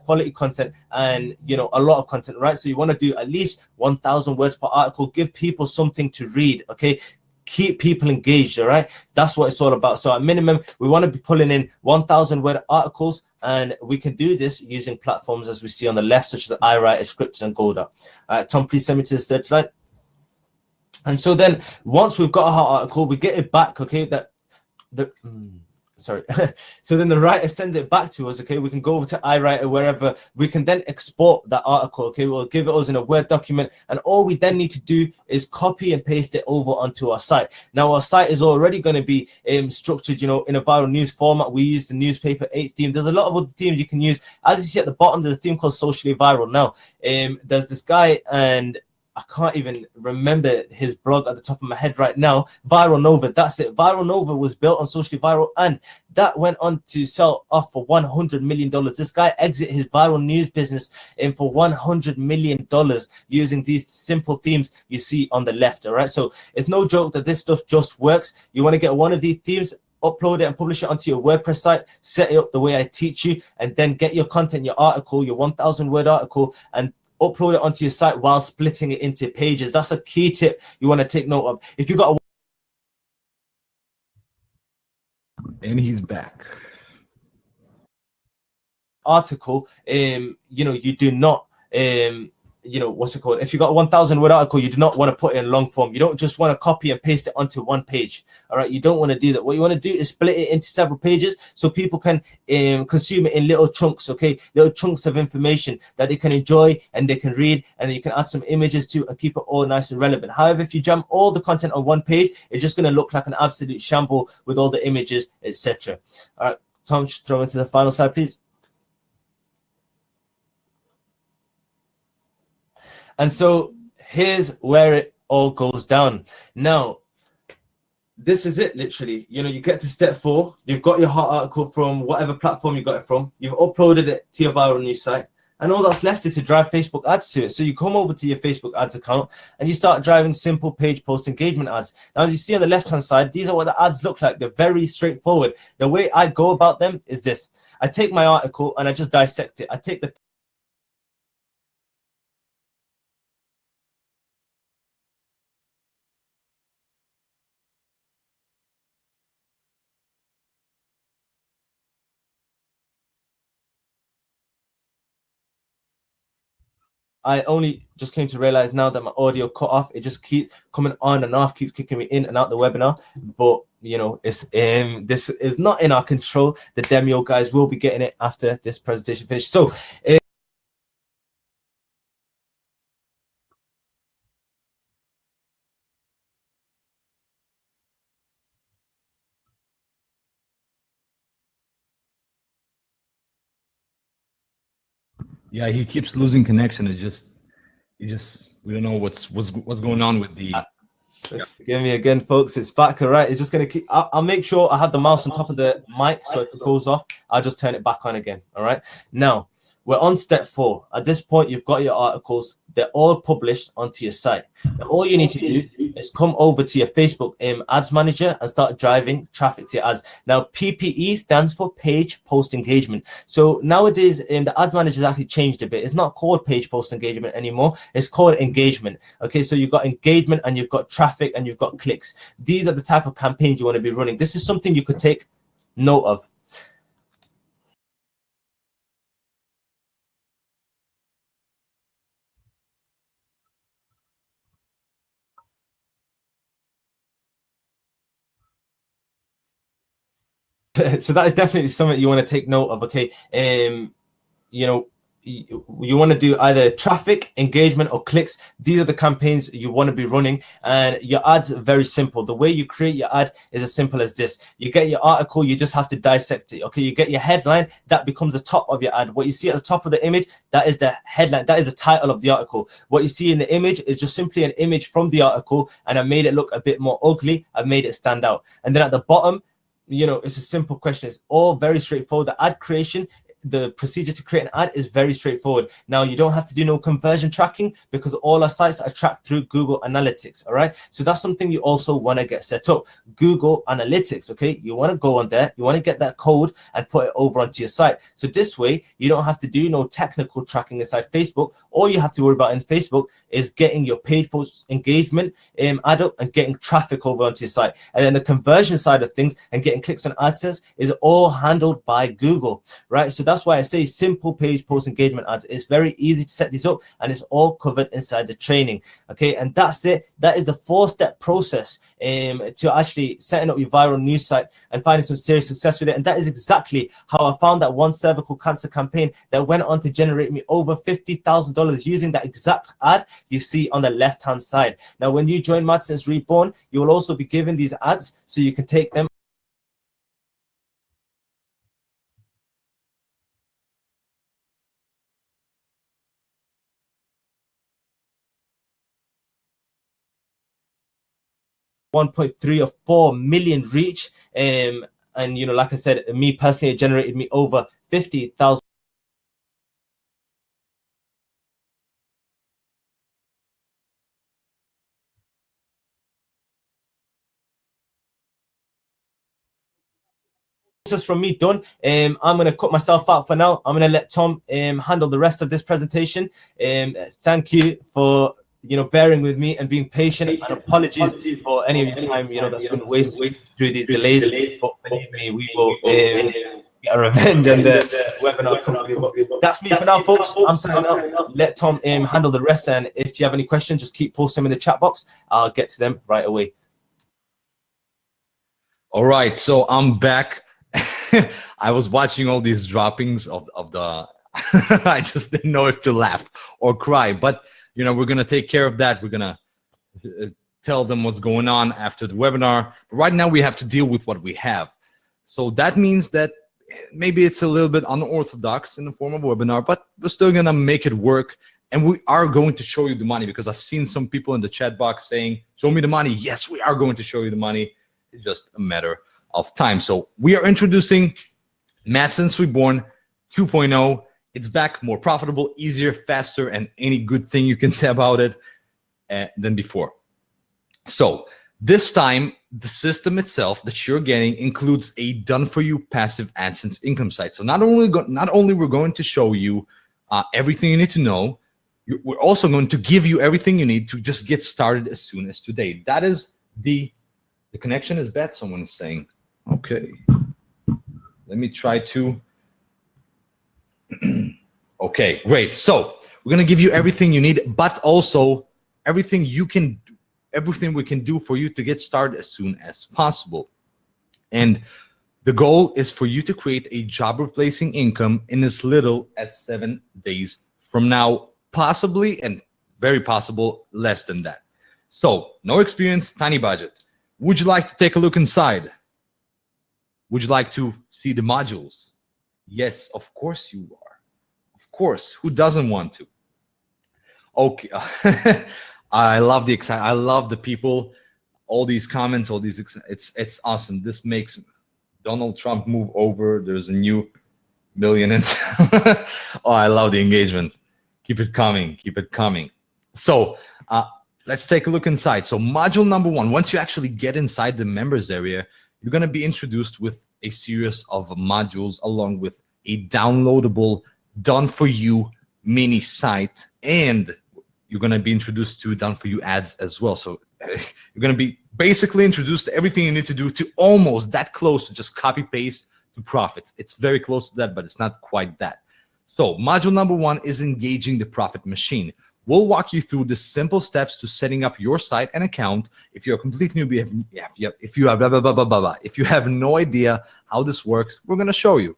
quality content, and a lot of content. Right, so you want to do at least 1,000 words per article. Give people something to read. Okay, keep people engaged. All right, that's what it's all about. So at minimum, we want to be pulling in 1,000 word articles, and we can do this using platforms as we see on the left, such as iWriter, Scripted, and Golda. All right, Tom, please send me to the third slide. And so then once we've got our article, we get it back. Okay, so then the writer sends it back to us. Okay, we can go over to iWriter, wherever. We can then export that article. Okay, we'll give it us in a Word document, and all we then need to do is copy and paste it over onto our site. Now our site is already going to be structured, in a viral news format. We use the newspaper 8 theme. There's a lot of other themes you can use. As you see at the bottom, there's a theme called Socially Viral. Now there's this guy, and I can't even remember his blog at the top of my head right now. Viral Nova, that's it. Viral Nova was built on Socially Viral, and that went on to sell off for $100 million. This guy exited his viral news business for $100 million using these simple themes you see on the left. All right, so it's no joke that this stuff just works. You want to get one of these themes, upload it and publish it onto your WordPress site, set it up the way I teach you, and then get your content, your article, your 1,000 word article, and upload it onto your site while splitting it into pages. That's a key tip you want to take note of. If you got a And he's back. article, you do not what's it called? If you got a 1,000 word article, you do not want to put it in long form. You don't just want to copy and paste it onto one page. All right, you don't want to do that. What you want to do is split it into several pages so people can consume it in little chunks. Okay, little chunks of information that they can enjoy and they can read, and you can add some images to and keep it all nice and relevant. However, if you jam all the content on one page, it's just going to look like an absolute shamble with all the images, etc. All right, Tom, just throw into the final slide, please. And so here's where it all goes down. Now, this is it, literally. You get to step 4. You've got your hot article from whatever platform you got it from. You've uploaded it to your viral news site. And all that's left is to drive Facebook ads to it. So you come over to your Facebook ads account and you start driving simple page post engagement ads. Now, as you see on the left-hand side, these are what the ads look like. They're very straightforward. The way I go about them is this. I take my article and I just dissect it. I take the I only just came to realize now that my audio cut off. It just keeps coming on and off, keeps kicking me in and out the webinar. But it's this is not in our control. The Demio guys will be getting it after this presentation finished. So Yeah, he keeps losing connection. We don't know what's going on with the. Forgive me again, folks. It's back. All right. It's just gonna keep. I'll make sure I have the mouse on top of the mic, so if it goes off, I'll just turn it back on again. All right. Now we're on step 4. At this point, you've got your articles. They're all published onto your site. Now, all you need to do is come over to your Facebook ads manager and start driving traffic to your ads. Now, PPE stands for page post engagement. So nowadays, the ad manager has actually changed a bit. It's not called page post engagement anymore. It's called engagement. Okay, so you've got engagement and you've got traffic and you've got clicks. These are the type of campaigns you want to be running. This is something you could take note of. So that is definitely something you want to take note of. Okay, you want to do either traffic, engagement, or clicks. These are the campaigns you want to be running, and your ads are very simple. The way you create your ad is as simple as this. You get your article, you just have to dissect it. Okay, you get your headline, that becomes the top of your ad. What you see at the top of the image, that is the headline, that is the title of the article. What you see in the image is just simply an image from the article, and I made it look a bit more ugly. I've made it stand out. And then at the bottom, it's a simple question. It's all very straightforward. The ad creation, the procedure to create an ad is very straightforward. Now, you don't have to do no conversion tracking because all our sites are tracked through Google Analytics. All right. So that's something you also want to get set up. Google Analytics. Okay. You want to go on there. You want to get that code and put it over onto your site. So this way, you don't have to do no technical tracking inside Facebook. All you have to worry about in Facebook is getting your page post engagement ad up and getting traffic over onto your site. And then the conversion side of things and getting clicks on AdSense is all handled by Google. Right. So that's why I say simple page post engagement ads. It's very easy to set these up, and it's all covered inside the training. Okay, and that's it. That is the 4-step process to actually setting up your viral news site and finding some serious success with it. And that is exactly how I found that one cervical cancer campaign that went on to generate me over $50,000 using that exact ad you see on the left hand side. Now, when you join Madsense Reborn, you will also be given these ads so you can take them $1.3 or 4 million reach. And like I said, me personally, it generated me over 50,000 from me done. I'm going to cut myself out for now. I'm going to let Tom handle the rest of this presentation. Thank you for bearing with me and being patient, and apologies for any of your time that's been wasted through these delays. But believe me, we will get a revenge on the webinar company. But that's me for now, folks. I'm signing out. Let Tom handle the rest, and if you have any questions, just keep posting them in the chat box. I'll get to them right away. All right, so I'm back. I was watching all these droppings of the I just didn't know if to laugh or cry, but we're gonna take care of that. We're gonna tell them what's going on after the webinar. But right now we have to deal with what we have. So that means that maybe it's a little bit unorthodox in the form of a webinar, but we're still gonna make it work. And we are going to show you the money, because I've seen some people in the chat box saying, show me the money. Yes, we are going to show you the money. It's just a matter of time. So we are introducing Madsense Reborn 2.0. It's back, more profitable, easier, faster, and any good thing you can say about it than before. So this time, the system itself that you're getting includes a done-for-you passive AdSense income site. So not only we're going to show you everything you need to know, we're also going to give you everything you need to just get started as soon as today. That is the connection is bad, someone is saying. Okay. Let me try to. Okay, great. So we're going to give you everything you need, but also everything we can do for you to get started as soon as possible. And the goal is for you to create a job replacing income in as little as 7 days from now, possibly, and very possible, less than that. So no experience, tiny budget. Would you like to take a look inside? Would you like to see the modules? Yes, of course you are. Of course, who doesn't want to? Okay, I love the excitement. I love the people, all these comments, all these. It's awesome. This makes Donald Trump move over. There's a new million. Oh, I love the engagement. Keep it coming. Keep it coming. So let's take a look inside. So module number 1. Once you actually get inside the members area, you're going to be introduced with a series of modules along with a downloadable done-for-you mini site, and you're going to be introduced to done-for-you ads as well. So you're going to be basically introduced to everything you need to do to almost that close to just copy-paste to profits. It's very close to that, but it's not quite that. So module number 1 is engaging the profit machine. We'll walk you through the simple steps to setting up your site and account. If you're a complete newbie, if you have no idea how this works, we're going to show you.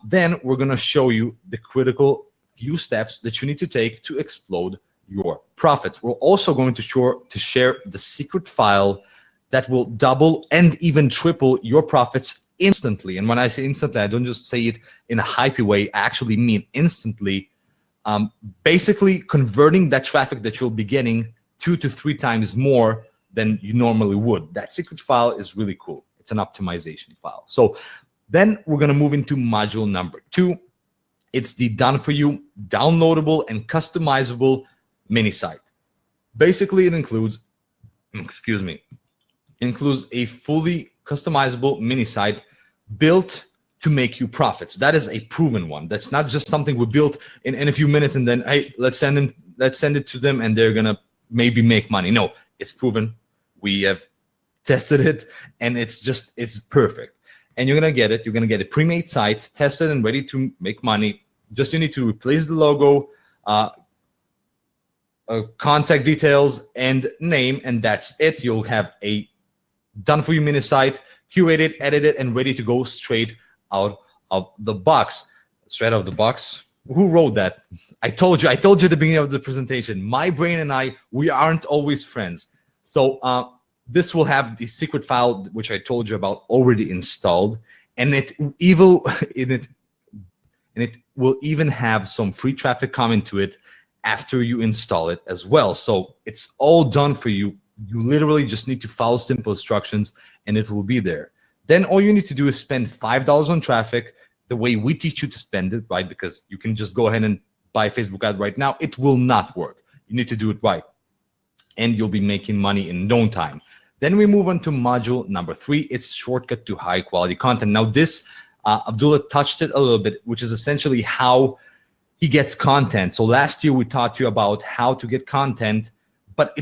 Then we're going to show you the critical few steps that you need to take to explode your profits. We're also going to share the secret file that will double and even triple your profits instantly. And when I say instantly, I don't just say it in a hypey way. I actually mean instantly. Basically converting that traffic that you'll be getting 2 to 3 times more than you normally would. That secret file is really cool. It's an optimization file. So then we're going to move into module number 2. It's the done for you, downloadable and customizable mini site. Basically, it includes a fully customizable mini site built to make you profits. That is a proven one. That's not just something we built in a few minutes and then, hey, let's send it to them and they're gonna maybe make money. No, it's proven. We have tested it and it's perfect. And you're gonna get it. You're gonna get a pre-made site, tested and ready to make money. Just you need to replace the logo, contact details and name, and that's it. You'll have a done for you mini site, curated, edited, and ready to go straight out of the box. Straight out of the box. Who wrote that? I told you at the beginning of the presentation, my brain and I, we aren't always friends. So this will have the secret file, which I told you about, already installed, and it will even have some free traffic coming to it after you install it as well. So it's all done for you. You literally just need to follow simple instructions and it will be there. Then all you need to do is spend $5 on traffic the way we teach you to spend it, right? Because you can just go ahead and buy Facebook ad right now. It will not work. You need to do it right. And you'll be making money in no time. Then we move on to module number 3. It's shortcut to high quality content. Now this, Abdullah touched it a little bit, which is essentially how he gets content. So last year we taught you about how to get content, but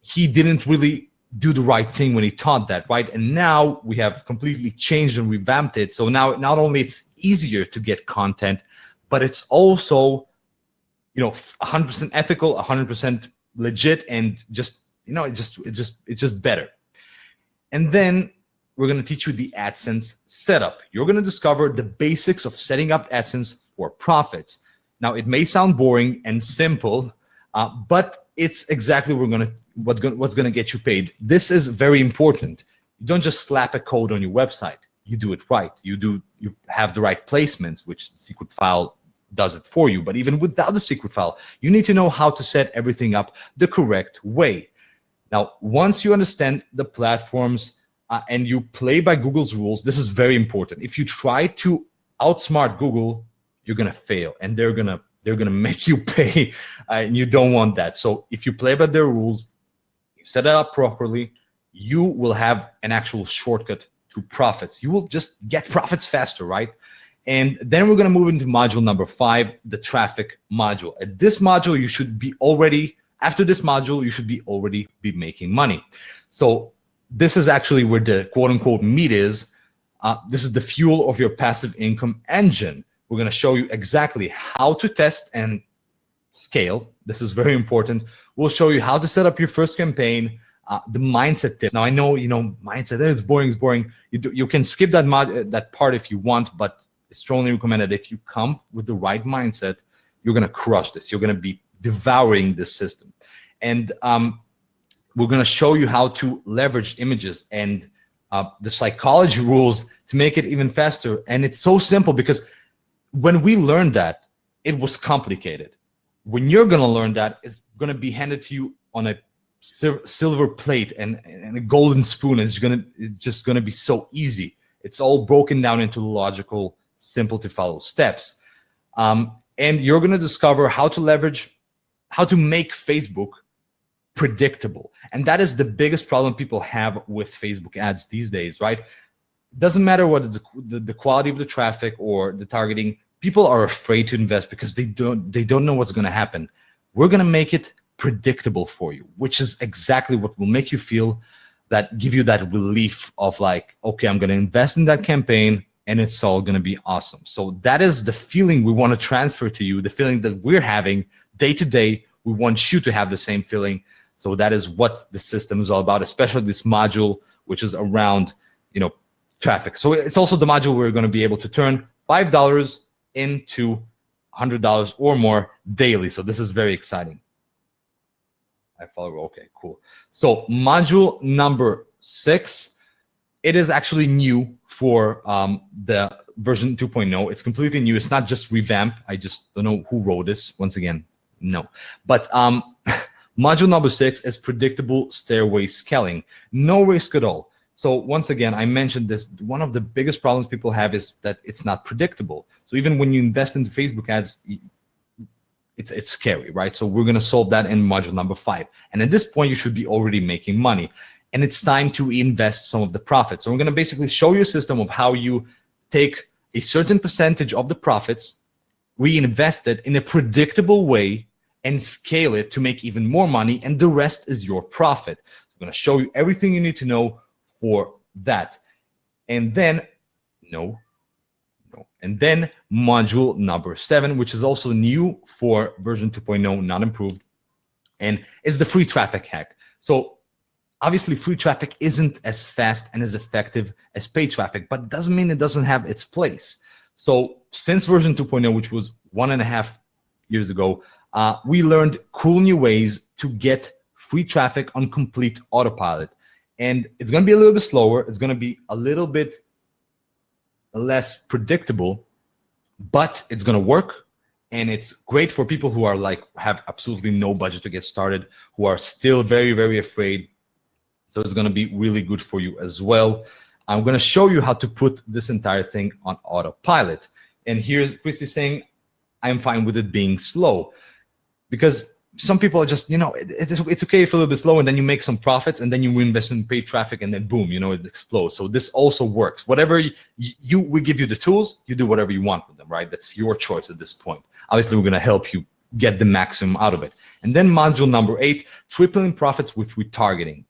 he didn't really do the right thing when he taught that, right? And now we have completely changed and revamped it. So now not only it's easier to get content, but it's also, 100% ethical, 100% legit, and it's just better. And then we're going to teach you the AdSense setup. You're going to discover the basics of setting up AdSense for profits. Now, it may sound boring and simple, but it's exactly what's going to get you paid. This is very important. You don't just slap a code on your website. You do it right. You have the right placements, which the secret file does it for you. But even without the secret file, you need to know how to set everything up the correct way. Now, once you understand the platforms and you play by Google's rules, this is very important. If you try to outsmart Google, you're gonna fail, and they're gonna make you pay, and you don't want that. So if you play by their rules, you set it up properly, you will have an actual shortcut to profits. You will just get profits faster, right? And then we're gonna move into module number 5, the traffic module. At this module, you should be already, after this module, you should be already be making money. So this is actually where the quote unquote meat is. This is the fuel of your passive income engine. We're going to show you exactly how to test and scale. This is very important. We'll show you how to set up your first campaign, the mindset tips. Now I know, mindset, it's boring. You can skip that part if you want, but it's strongly recommended. If you come with the right mindset, you're going to crush this. You're going to be devouring this system. And we're going to show you how to leverage images and the psychology rules to make it even faster. And it's so simple because when we learned that, it was complicated. When you're going to learn that, it's going to be handed to you on a silver plate and a golden spoon. It's just going to be so easy. It's all broken down into logical, simple to follow steps. And you're going to discover how to make Facebook predictable. And that is the biggest problem people have with Facebook ads these days, right? It doesn't matter what is the quality of the traffic or the targeting. People are afraid to invest because they don't know what's going to happen. We're going to make it predictable for you, which is exactly what will make you feel give you that relief of like, okay, I'm going to invest in that campaign and it's all going to be awesome. So that is the feeling we want to transfer to you, the feeling that we're having day to day. We want you to have the same feeling. So that is what the system is all about, especially this module, which is around, traffic. So it's also the module where we're going to be able to turn $5 into $100 or more daily. So this is very exciting. I follow. Okay, cool. So module number 6, it is actually new for the version 2.0. It's completely new. It's not just revamp. I just don't know who wrote this. Once again, no. But module number 6 is predictable stairway scaling. No risk at all. So once again, I mentioned this. One of the biggest problems people have is that it's not predictable. So even when you invest into Facebook ads, it's scary, right? So we're going to solve that in module number 5. And at this point, you should be already making money. And it's time to invest some of the profits. So we're going to basically show you a system of how you take a certain percentage of the profits, reinvest it in a predictable way, and scale it to make even more money. And the rest is your profit. I'm going to show you everything you need to know for that. And then, and then module number 7, which is also new for version 2.0, not improved, and is the free traffic hack. So obviously free traffic isn't as fast and as effective as paid traffic, but doesn't mean it doesn't have its place. So since version 2.0, which was 1.5 years ago, we learned cool new ways to get free traffic on complete autopilot. And it's going to be a little bit slower. It's going to be a little bit less predictable, but it's going to work. And it's great for people who are like, have absolutely no budget to get started, who are still very, very afraid. So it's going to be really good for you as well. I'm going to show you how to put this entire thing on autopilot. And here's Christy saying, I'm fine with it being slow. Because some people are just, it's okay if it's a little bit slow, and then you make some profits, and then you invest in paid traffic, and then boom, it explodes. So this also works. Whatever we give you the tools, you do whatever you want with them, right? That's your choice at this point. Obviously, we're going to help you get the maximum out of it. And then module number 8, tripling profits with retargeting.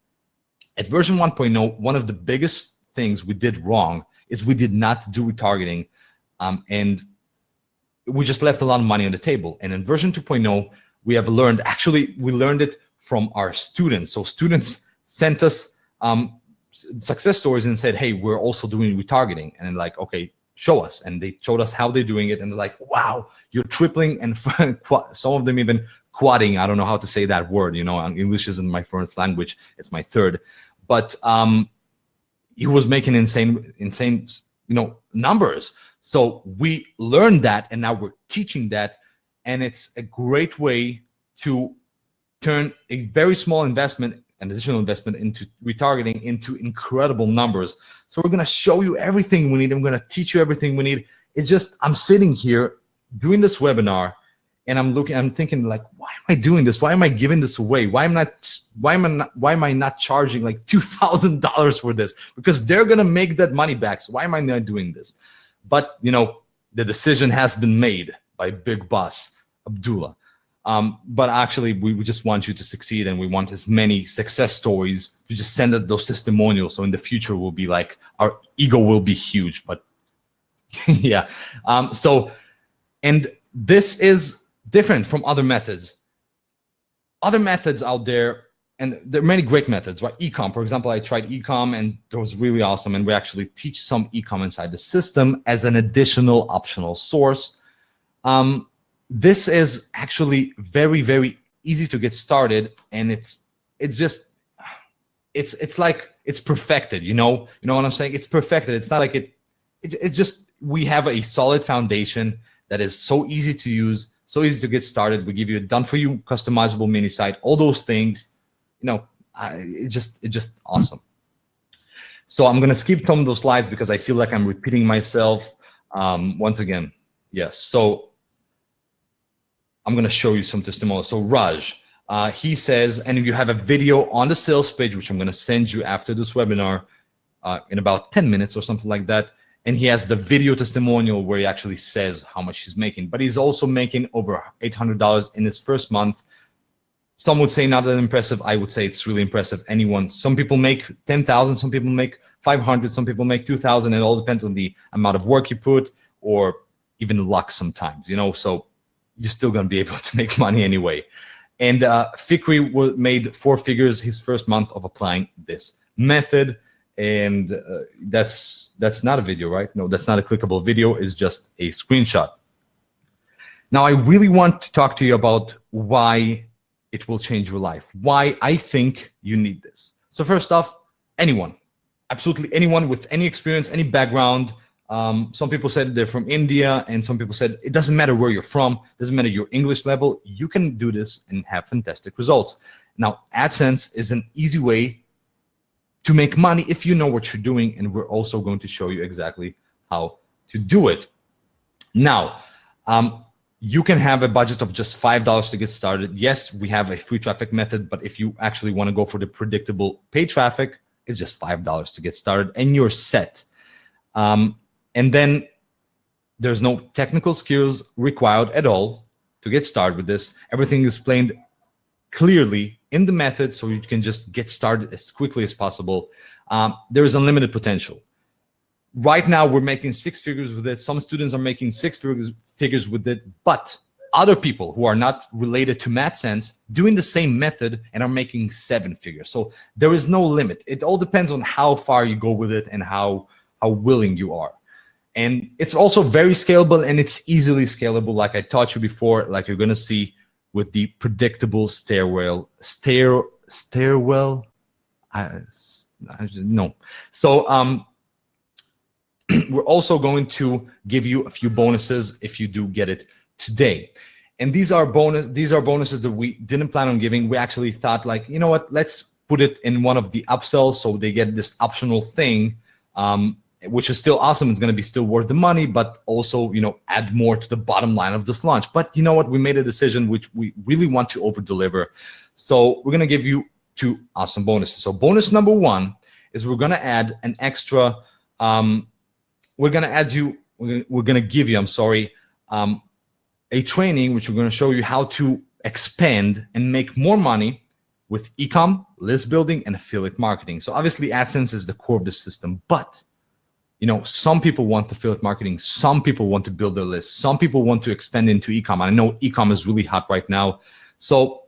At version 1.0, one of the biggest things we did wrong is we did not do retargeting, and we just left a lot of money on the table. And in version 2.0, we have learned, actually, we learned it from our students. So students sent us success stories and said, hey, we're also doing retargeting. And like, okay, show us. And they showed us how they're doing it. And they're like, wow, you're tripling, and some of them even quadding. I don't know how to say that word. English isn't my first language. It's my third. But he was making insane, numbers. So we learned that, and now we're teaching that. And it's a great way to turn a very small investment, an additional investment, into retargeting into incredible numbers. So we're going to show you everything we need. I'm going to teach you everything we need. It's just, I'm sitting here doing this webinar, and I'm thinking like, why am I doing this? Why am I giving this away? Why am I not charging like $2,000 for this? Because they're going to make that money back. So why am I not doing this? But, the decision has been made by Big Boss Abdullah. But actually, we just want you to succeed, and we want as many success stories to just send us those testimonials. So in the future, we'll be like, our ego will be huge. But yeah. And this is different from other methods. Other methods out there, and there are many great methods, right? Ecom, for example, I tried ecom, and it was really awesome. And we actually teach some ecom inside the system as an additional optional source. This is actually very, very easy to get started, and it's like it's perfected. You know what I'm saying? It's perfected. It's not like it's just, we have a solid foundation that is so easy to use, so easy to get started. We give you a done for you customizable mini site, all those things. It's just awesome. So I'm gonna skip some of those slides because I feel like I'm repeating myself once again. Yes. So I'm going to show you some testimonials. So Raj, he says, and you have a video on the sales page, which I'm going to send you after this webinar in about 10 minutes or something like that. And he has the video testimonial where he actually says how much he's making. But he's also making over $800 in his first month. Some would say not that impressive. I would say it's really impressive. Some people make 10,000, some people make 500, some people make 2,000. It all depends on the amount of work you put, or even luck sometimes, so you're still going to be able to make money anyway. And Fikri made 4 figures his first month of applying this method. And that's not a video, right? No, that's not a clickable video. It's just a screenshot. Now, I really want to talk to you about why it will change your life, why I think you need this. So first off, anyone, absolutely anyone with any experience, any background. Some people said they're from India, and some people said it doesn't matter where you're from, doesn't matter your English level, you can do this and have fantastic results. Now, AdSense is an easy way to make money if you know what you're doing, and we're also going to show you exactly how to do it. Now, you can have a budget of just $5 to get started. Yes, we have a free traffic method, but if you actually want to go for the predictable paid traffic, it's just $5 to get started and you're set. And then there's no technical skills required at all to get started with this. Everything is explained clearly in the method, so you can just get started as quickly as possible. There is unlimited potential. Right now, we're making 6 figures with it. Some students are making 6 figures with it, but other people who are not related to Madsense doing the same method and are making 7 figures. So there is no limit. It all depends on how far you go with it and how willing you are. And it's also very scalable, and it's easily scalable, like I taught you before, like you're gonna see with the predictable stairwell. No. So we're also going to give you a few bonuses if you do get it today. And these are bonuses that we didn't plan on giving. We actually thought, like, you know what, let's put it in one of the upsells so they get this optional thing, which is still awesome. It's going to be still worth the money, but also, you know, add more to the bottom line of this launch. But you know what? We made a decision which we really want to over deliver. So we're going to give you 2 awesome bonuses. So bonus number 1 is we're going to add an extra, we're going to give you, a training which we're going to show you how to expand and make more money with e-com, list building, and affiliate marketing. So obviously AdSense is the core of the system, but you know, some people want affiliate marketing, some people want to build their list, some people want to expand into e-com. I know e-com is really hot right now. So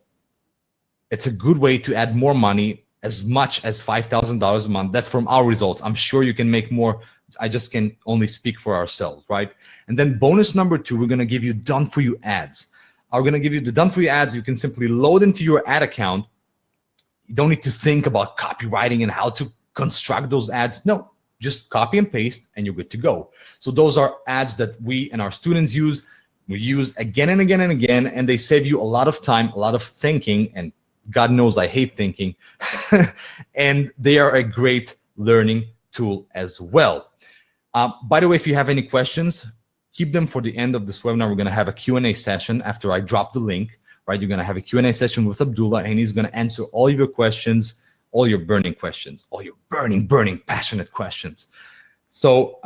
it's a good way to add more money, as much as $5,000 a month. That's from our results. I'm sure you can make more. I just can only speak for ourselves, right? And then bonus number 2, we're gonna give you done for you ads. We're gonna give you the done for you ads. You can simply load into your ad account. You don't need to think about copywriting and how to construct those ads. No, just copy and paste and you're good to go. So those are ads that we and our students use. We use again and again and again, and they save you a lot of time, a lot of thinking, and God knows I hate thinking. And they are a great learning tool as well. By the way, if you have any questions, keep them for the end of this webinar. We're going to have a Q&A session after I drop the link, right? You're going to have a Q&A session with Abdullah, and he's going to answer all of your questions, all your burning questions, all your burning, passionate questions. So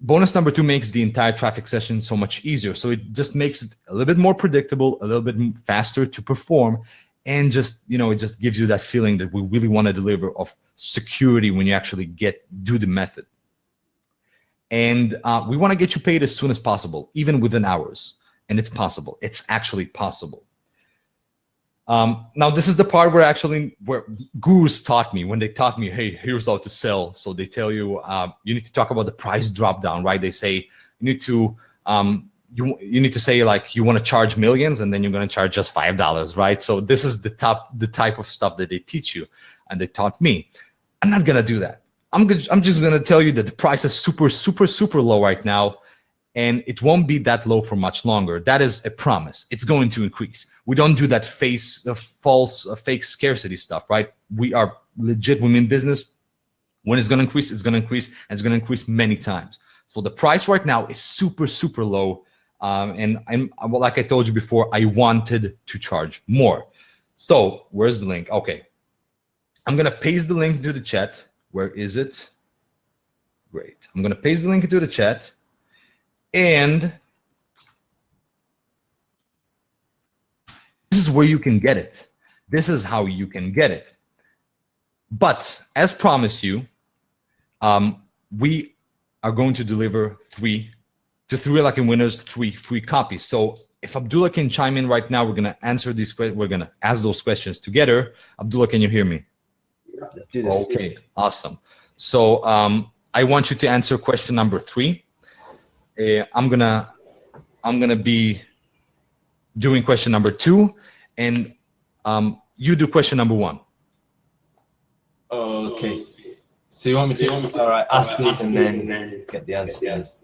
bonus number 2 makes the entire traffic session so much easier. So it just makes it a little bit more predictable, a little bit faster to perform, and just, you know, it just gives you that feeling that we really want to deliver of security when you actually do the method. And we want to get you paid as soon as possible, even within hours. And it's possible. It's actually possible. Now, this is the part where gurus taught me, when they taught me, hey, here's how to sell. So they tell you, you need to talk about the price drop down, right? They say you need to, you need to say, like, you want to charge millions, and then you're going to charge just $5, right? So this is the type of stuff that they teach you, and they taught me. I'm not going to do that. I'm just going to tell you that the price is super low right now, and it won't be that low for much longer. That is a promise. It's going to increase. We don't do that false, fake scarcity stuff, right? We are legit women business. When it's going to increase, it's going to increase, and it's going to increase many times. So the price right now is super low. And well, like I told you before, I wanted to charge more. So where's the link? Okay. I'm going to paste the link into the chat. Where is it? Great. I'm going to paste the link into the chat. And this is where you can get it. This is how you can get it. But as promised you, we are going to deliver 3 lucky winners, 3 free copies. So if Abdullah can chime in right now, we're going to answer these questions. We're going to ask those questions together. Abdullah, can you hear me? Let's do this. Okay, awesome. So I want you to answer question number 3. I'm gonna be doing question number 2, and you do question number 1. Okay. So you want me to all right, ask these and then get the answers.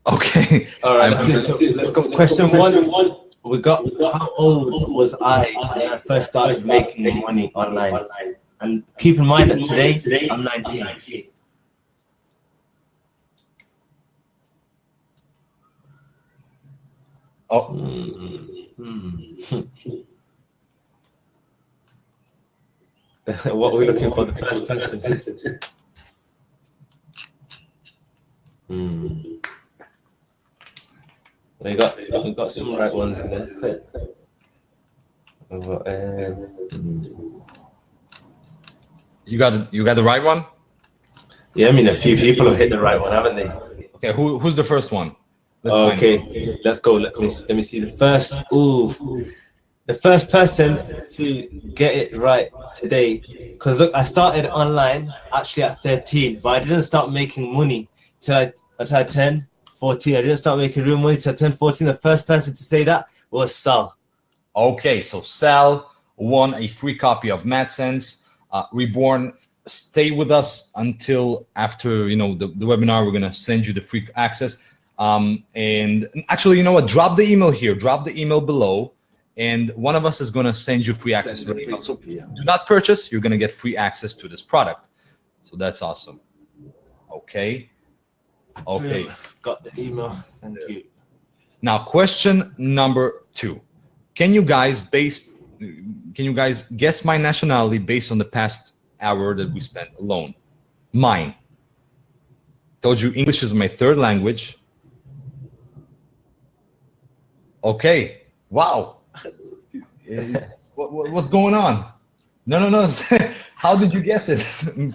Okay. All right. So let's go. Question 1. We got, how old was I when I first started making money online? And keep in mind that today I'm 19. Oh. What are we looking for? The first person. We got some right ones in there. You got the right one? Yeah, I mean a few people have hit the right one, haven't they? Okay, who's the first one? Okay, let's go. Let me see the first. The first person to get it right today. Because look, I started online actually at 13, but I didn't start making money until I turned 14. I didn't start making real money until I turned 14. The first person to say that was Sal. Okay, so Sal won a free copy of Madsense. Reborn, stay with us until after the webinar. We're gonna send you the free access. And actually, you know what? Drop the email here. Drop the email below, and one of us is gonna send you free access. So do not purchase. You're gonna get free access to this product. So that's awesome. Okay. Okay. Got the email. Thank you. Now, question number 2. Can you guys guess my nationality based on the past hour that we spent alone? Mine. Told you English is my 3rd language. Okay. Wow. What's going on? No. How did you guess it?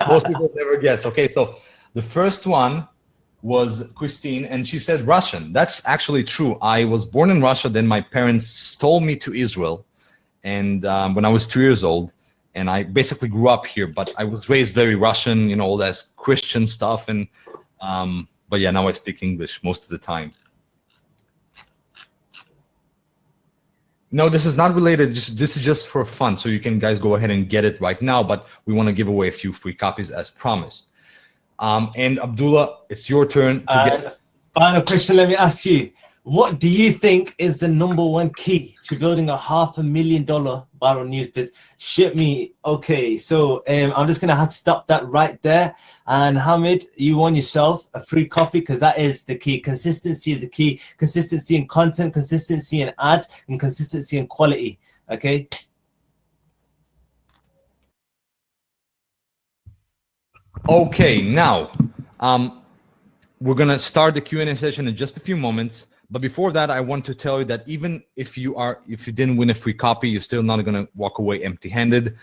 Most people never guess. Okay, so the first one was Christine, and she said Russian. That's actually true. I was born in Russia, then my parents stole me to Israel, and when I was 2 years old, and I basically grew up here, but I was raised very Russian, all that Christian stuff, and but yeah, now I speak English most of the time. No, this is not related. This is just for fun, so you can guys go ahead and get it right now, but we want to give away a few free copies as promised. And Abdullah, it's your turn to get. Final question, let me ask you. What do you think is the #1 key to building a $500,000 viral news business? Ship me. Okay, so I'm just going to have to stop that right there. And Hamid, you won yourself a free copy because that is the key. Consistency is the key. Consistency in content, consistency in ads, and consistency in quality. Okay. Okay, now we're going to start the Q&A session in just a few moments. But before that, I want to tell you that even if you didn't win a free copy, you're still not going to walk away empty-handed.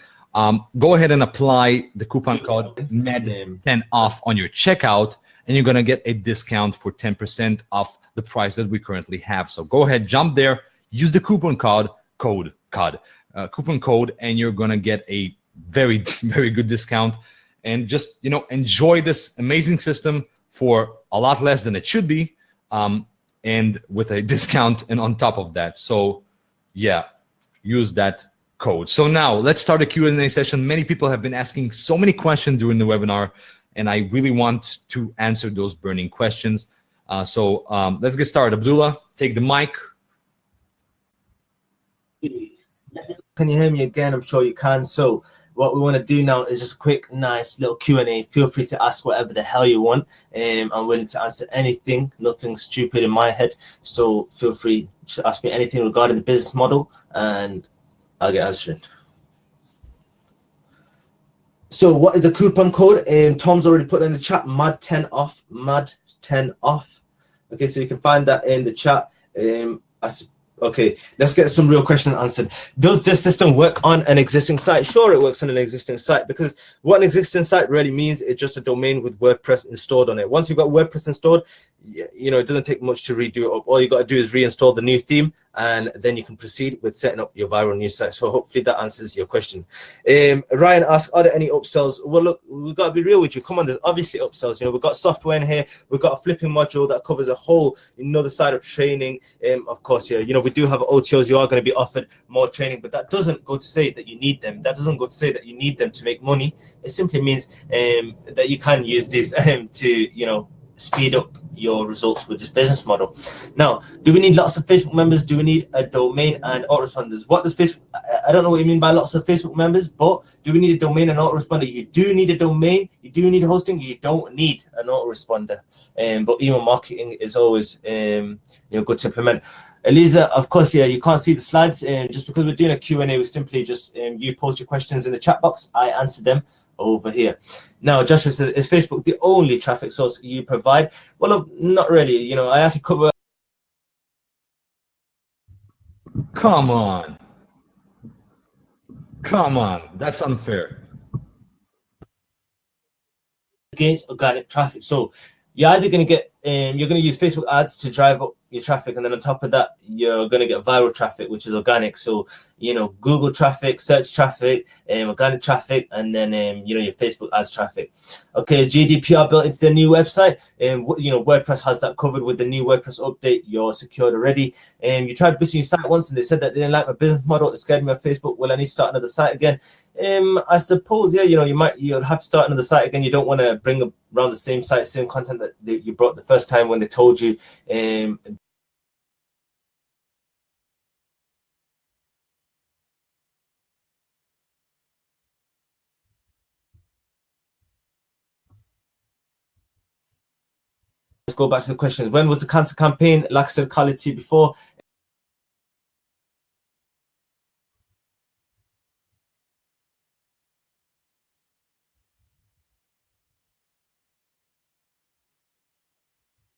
Go ahead and apply the coupon code MED10 off on your checkout, and you're going to get a discount for 10% off the price that we currently have. So go ahead, jump there, use the coupon code, and you're going to get a very, very good discount. And just enjoy this amazing system for a lot less than it should be. And with a discount and on top of that. So yeah, use that code. So now let's start a Q&A session. Many people have been asking so many questions during the webinar, and I really want to answer those burning questions. So let's get started. Abdullah, take the mic. Can you hear me again? I'm sure you can. So what we want to do now is just a quick, nice little Q&A. Feel free to ask whatever the hell you want. I'm willing to answer anything, nothing stupid in my head. So feel free to ask me anything regarding the business model, and I'll get answering. So what is the coupon code? Tom's already put in the chat, MAD10 off, MAD10 off. Okay, so you can find that in the chat. Okay, let's get some real questions answered. Does this system work on an existing site? Sure, it works on an existing site, because what an existing site really means is just a domain with WordPress installed on it. Once you've got WordPress installed, it doesn't take much to redo it up. All you got to do is reinstall the new theme, and then you can proceed with setting up your viral news site. So hopefully that answers your question. Ryan asked, are there any upsells? Well, look, we've got to be real with you. Come on, there's obviously upsells. You know, we've got software in here. We've got a flipping module that covers a whole another side of training. Of course, yeah, you know, we do have OTOs. You are going to be offered more training, but that doesn't go to say that you need them. That doesn't go to say that you need them to make money. It simply means that you can use this to, you know, speed up your results with this business model. Now, do we need lots of Facebook members? Do we need a domain and autoresponders? What does Facebook, I don't know what you mean by lots of Facebook members, but do we need a domain and autoresponder? You do need a domain, you do need hosting, you don't need an autoresponder. But email marketing is always you know, good to implement. Eliza, of course, yeah, you can't see the slides, just because we're doing a Q&A, we simply just you post your questions in the chat box, I answer them over here. Now, Joshua says, is Facebook the only traffic source you provide? Well, not really. You know, I actually cover. Come on. Come on. That's unfair. Against organic traffic. So you're either going to get, you're going to use Facebook ads to drive up your traffic, and then on top of that, you're going to get viral traffic, which is organic. So, you know, Google traffic, search traffic, organic traffic, and then, you know, your Facebook ads traffic. Okay, GDPR built into the new website, and you know, WordPress has that covered with the new WordPress update. You're secured already. You tried boosting your site once, and they said that they didn't like my business model. It scared me of Facebook. Well, I need to start another site again. I suppose, yeah, you know, you'll have to start another site again. You don't want to bring around the same site, same content that you brought the first time when they told you. Let's go back to the question. When was the cancer campaign? Like I said, quality before.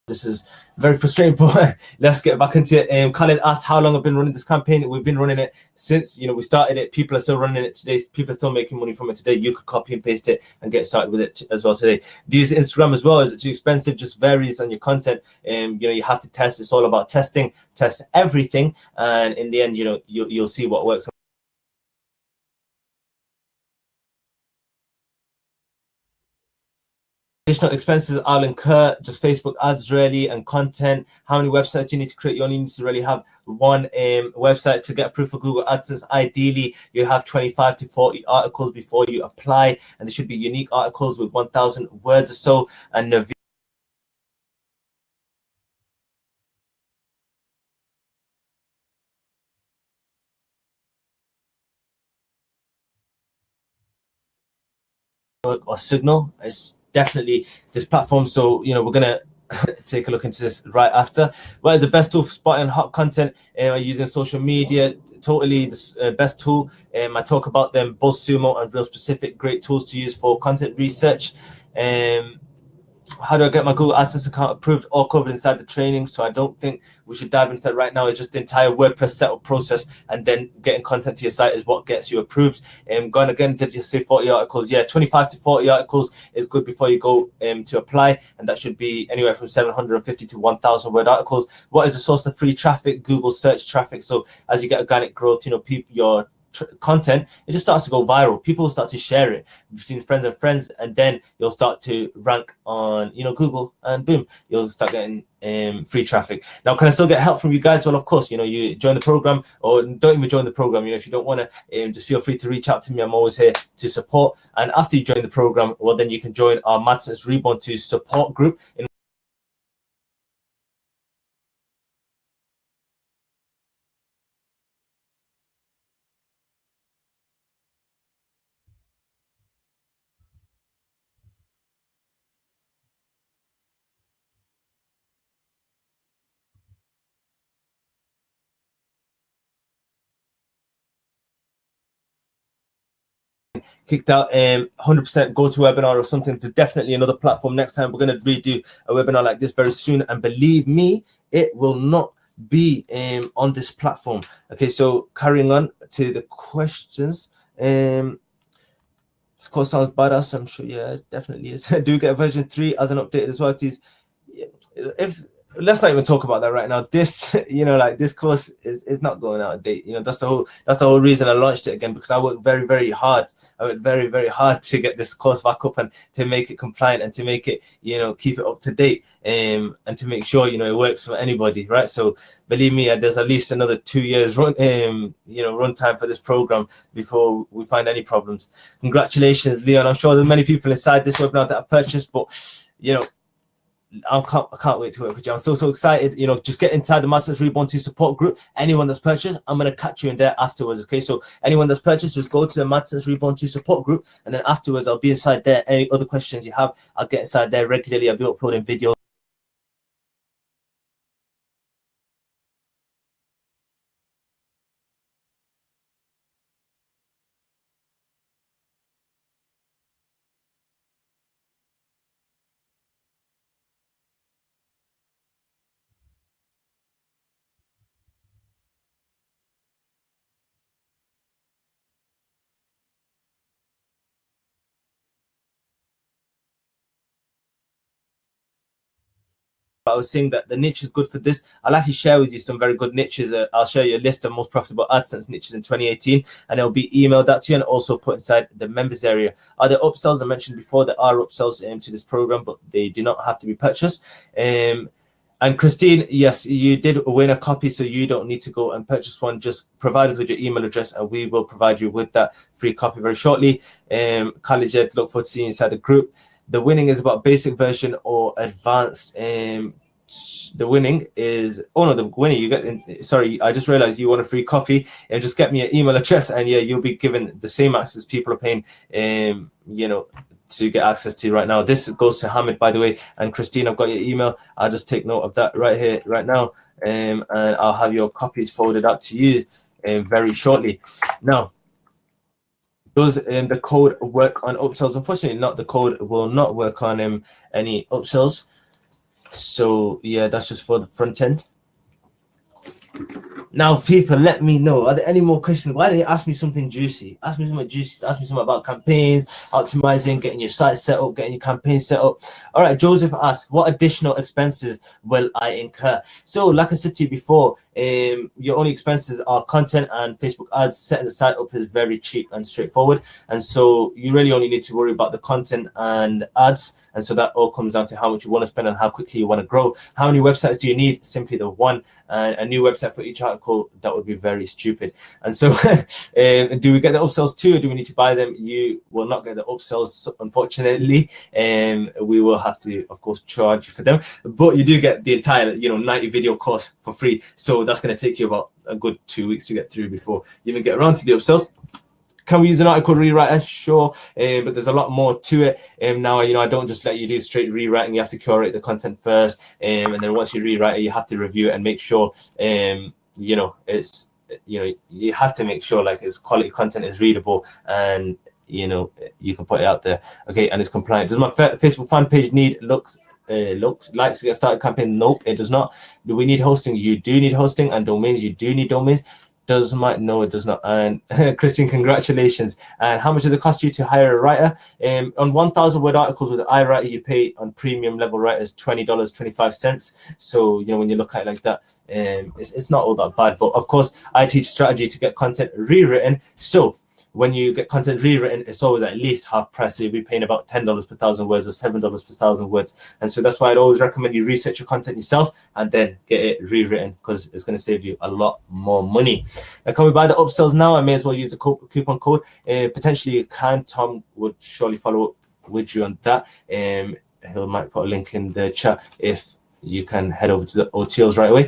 This is very frustrating, but let's get back into it. Khaled asked how long I've been running this campaign. We've been running it since, you know, we started it. People are still running it today. People are still making money from it today. You could copy and paste it and get started with it as well today. Do you use Instagram as well? Is it too expensive? Just varies on your content. You know, you have to test. It's all about testing. Test everything, and in the end, you know, you'll see what works. Additional expenses I'll incur, just Facebook ads really, and content. How many websites you need to create? You only need to really have one website to get approved for Google AdSense. Ideally, you have 25 to 40 articles before you apply, and they should be unique articles with 1,000 words or so. And or Signal, it's definitely this platform. So, you know, we're gonna take a look into this right after. What are the best tool for spotting hot content? Using social media, totally the best tool. I talk about them, both Sumo and Real Specific, great tools to use for content research. How do I get my Google AdSense account approved? All covered inside the training, so I don't think we should dive into that right now. It's just the entire WordPress setup process, and then getting content to your site is what gets you approved. Going again, did you say 40 articles? Yeah, 25 to 40 articles is good before you go to apply, and that should be anywhere from 750 to 1,000 word articles. What is the source of free traffic? Google search traffic. So as you get organic growth, you know, your content, it just starts to go viral. People will start to share it between friends, and then you'll start to rank on, you know, Google, and boom, you'll start getting free traffic. Now, can I still get help from you guys? Well, of course, you know, you join the program, or don't even join the program. You know, if you don't want to, just feel free to reach out to me. I'm always here to support. And after you join the program, well, then you can join our Madsense Reborn to support group. Kicked out 100% go to webinar or something, to definitely another platform next time. We're going to redo a webinar like this very soon, and believe me, it will not be on this platform. Okay, so carrying on to the questions. This course sounds badass. I'm sure, yeah, it definitely is. Do we get version 3 as an update as well? If let's not even talk about that right now. This, like this course is not going out of date. That's the whole reason I launched it again, because I worked very, very hard. I worked very, very hard to get this course back up and to make it compliant and to make it, keep it up to date, and to make sure, it works for anybody, right? So believe me, there's at least another 2 years run time for this program before we find any problems. Congratulations, Leon. I'm sure there's many people inside this webinar that have purchased, but I can't wait to work with you. I'm so excited. Just get inside the Madsense Reborn 2 support group. Anyone that's purchased, I'm going to catch you in there afterwards. Okay, so anyone that's purchased, just go to the Madsense Reborn 2 support group, and then afterwards, I'll be inside there. Any other questions you have, I'll get inside there regularly. I'll be uploading videos. I was saying that the niche is good for this. I'll actually share with you some very good niches. I'll show you a list of most profitable AdSense niches in 2018, and it'll be emailed out to you and also put inside the members area. Are there upsells? I mentioned before there are upsells to this program, but they do not have to be purchased. And Christine, yes, you did win a copy, so you don't need to go and purchase one. Just provide us with your email address, and we will provide you with that free copy very shortly. College Ed, look forward to seeing you inside the group. The winning is about basic version or advanced. The winning is the winning you get. Sorry, I just realized you want a free copy, and just get me an email address, and yeah, you'll be given the same access people are paying. To get access to right now. This goes to Hamid, by the way, and Christine. I've got your email. I'll just take note of that right here, right now, and I'll have your copies forwarded out to you very shortly. Now, does the code work on upsells? Unfortunately, not. The code will not work on any upsells. So yeah, that's just for the front end. Now, people, let me know. Are there any more questions? Why didn't you ask me something juicy? Ask me something juicy. Ask me something about campaigns, optimizing, getting your site set up, getting your campaign set up. All right, Joseph asked, what additional expenses will I incur? So, like I said to you before, your only expenses are content and Facebook ads. Setting the site up is very cheap and straightforward. And so you really only need to worry about the content and ads. And so that all comes down to how much you want to spend and how quickly you want to grow. How many websites do you need? Simply the one. And a new website for each article, that would be very stupid. And so do we get the upsells too, or do we need to buy them? You will not get the upsells, unfortunately. We will have to, of course, charge you for them. But you do get the entire 90 video course for free. So that's going to take you about a good 2 weeks to get through before you even get around to the upsells. Can we use an article rewriter? Sure, but there's a lot more to it. Now, I don't just let you do straight rewriting. You have to curate the content first, and then once you rewrite it, you have to review it and make sure, it's, you have to make sure like its quality content is readable and you can put it out there. Okay, and it's compliant. Does my Facebook fan page need looks like to get started campaign? Nope, it does not. Do we need hosting? You do need hosting, and domains. You do need domains. No, it does not. And Christian, congratulations. And how much does it cost you to hire a writer? On 1,000 word articles with iWriter, you pay on premium level writers $20.25. So when you look at it like that, it's not all that bad. But of course, I teach strategy to get content rewritten. So when you get content rewritten, it's always at least half price. So you'll be paying about $10 per 1,000 words or $7 per 1,000 words. And so that's why I'd always recommend you research your content yourself and then get it rewritten, because it's going to save you a lot more money. Now, can we buy the upsells now? I may as well use the coupon code. Potentially you can. Tom would surely follow up with you on that. He might put a link in the chat if you can head over to the OTLs right away.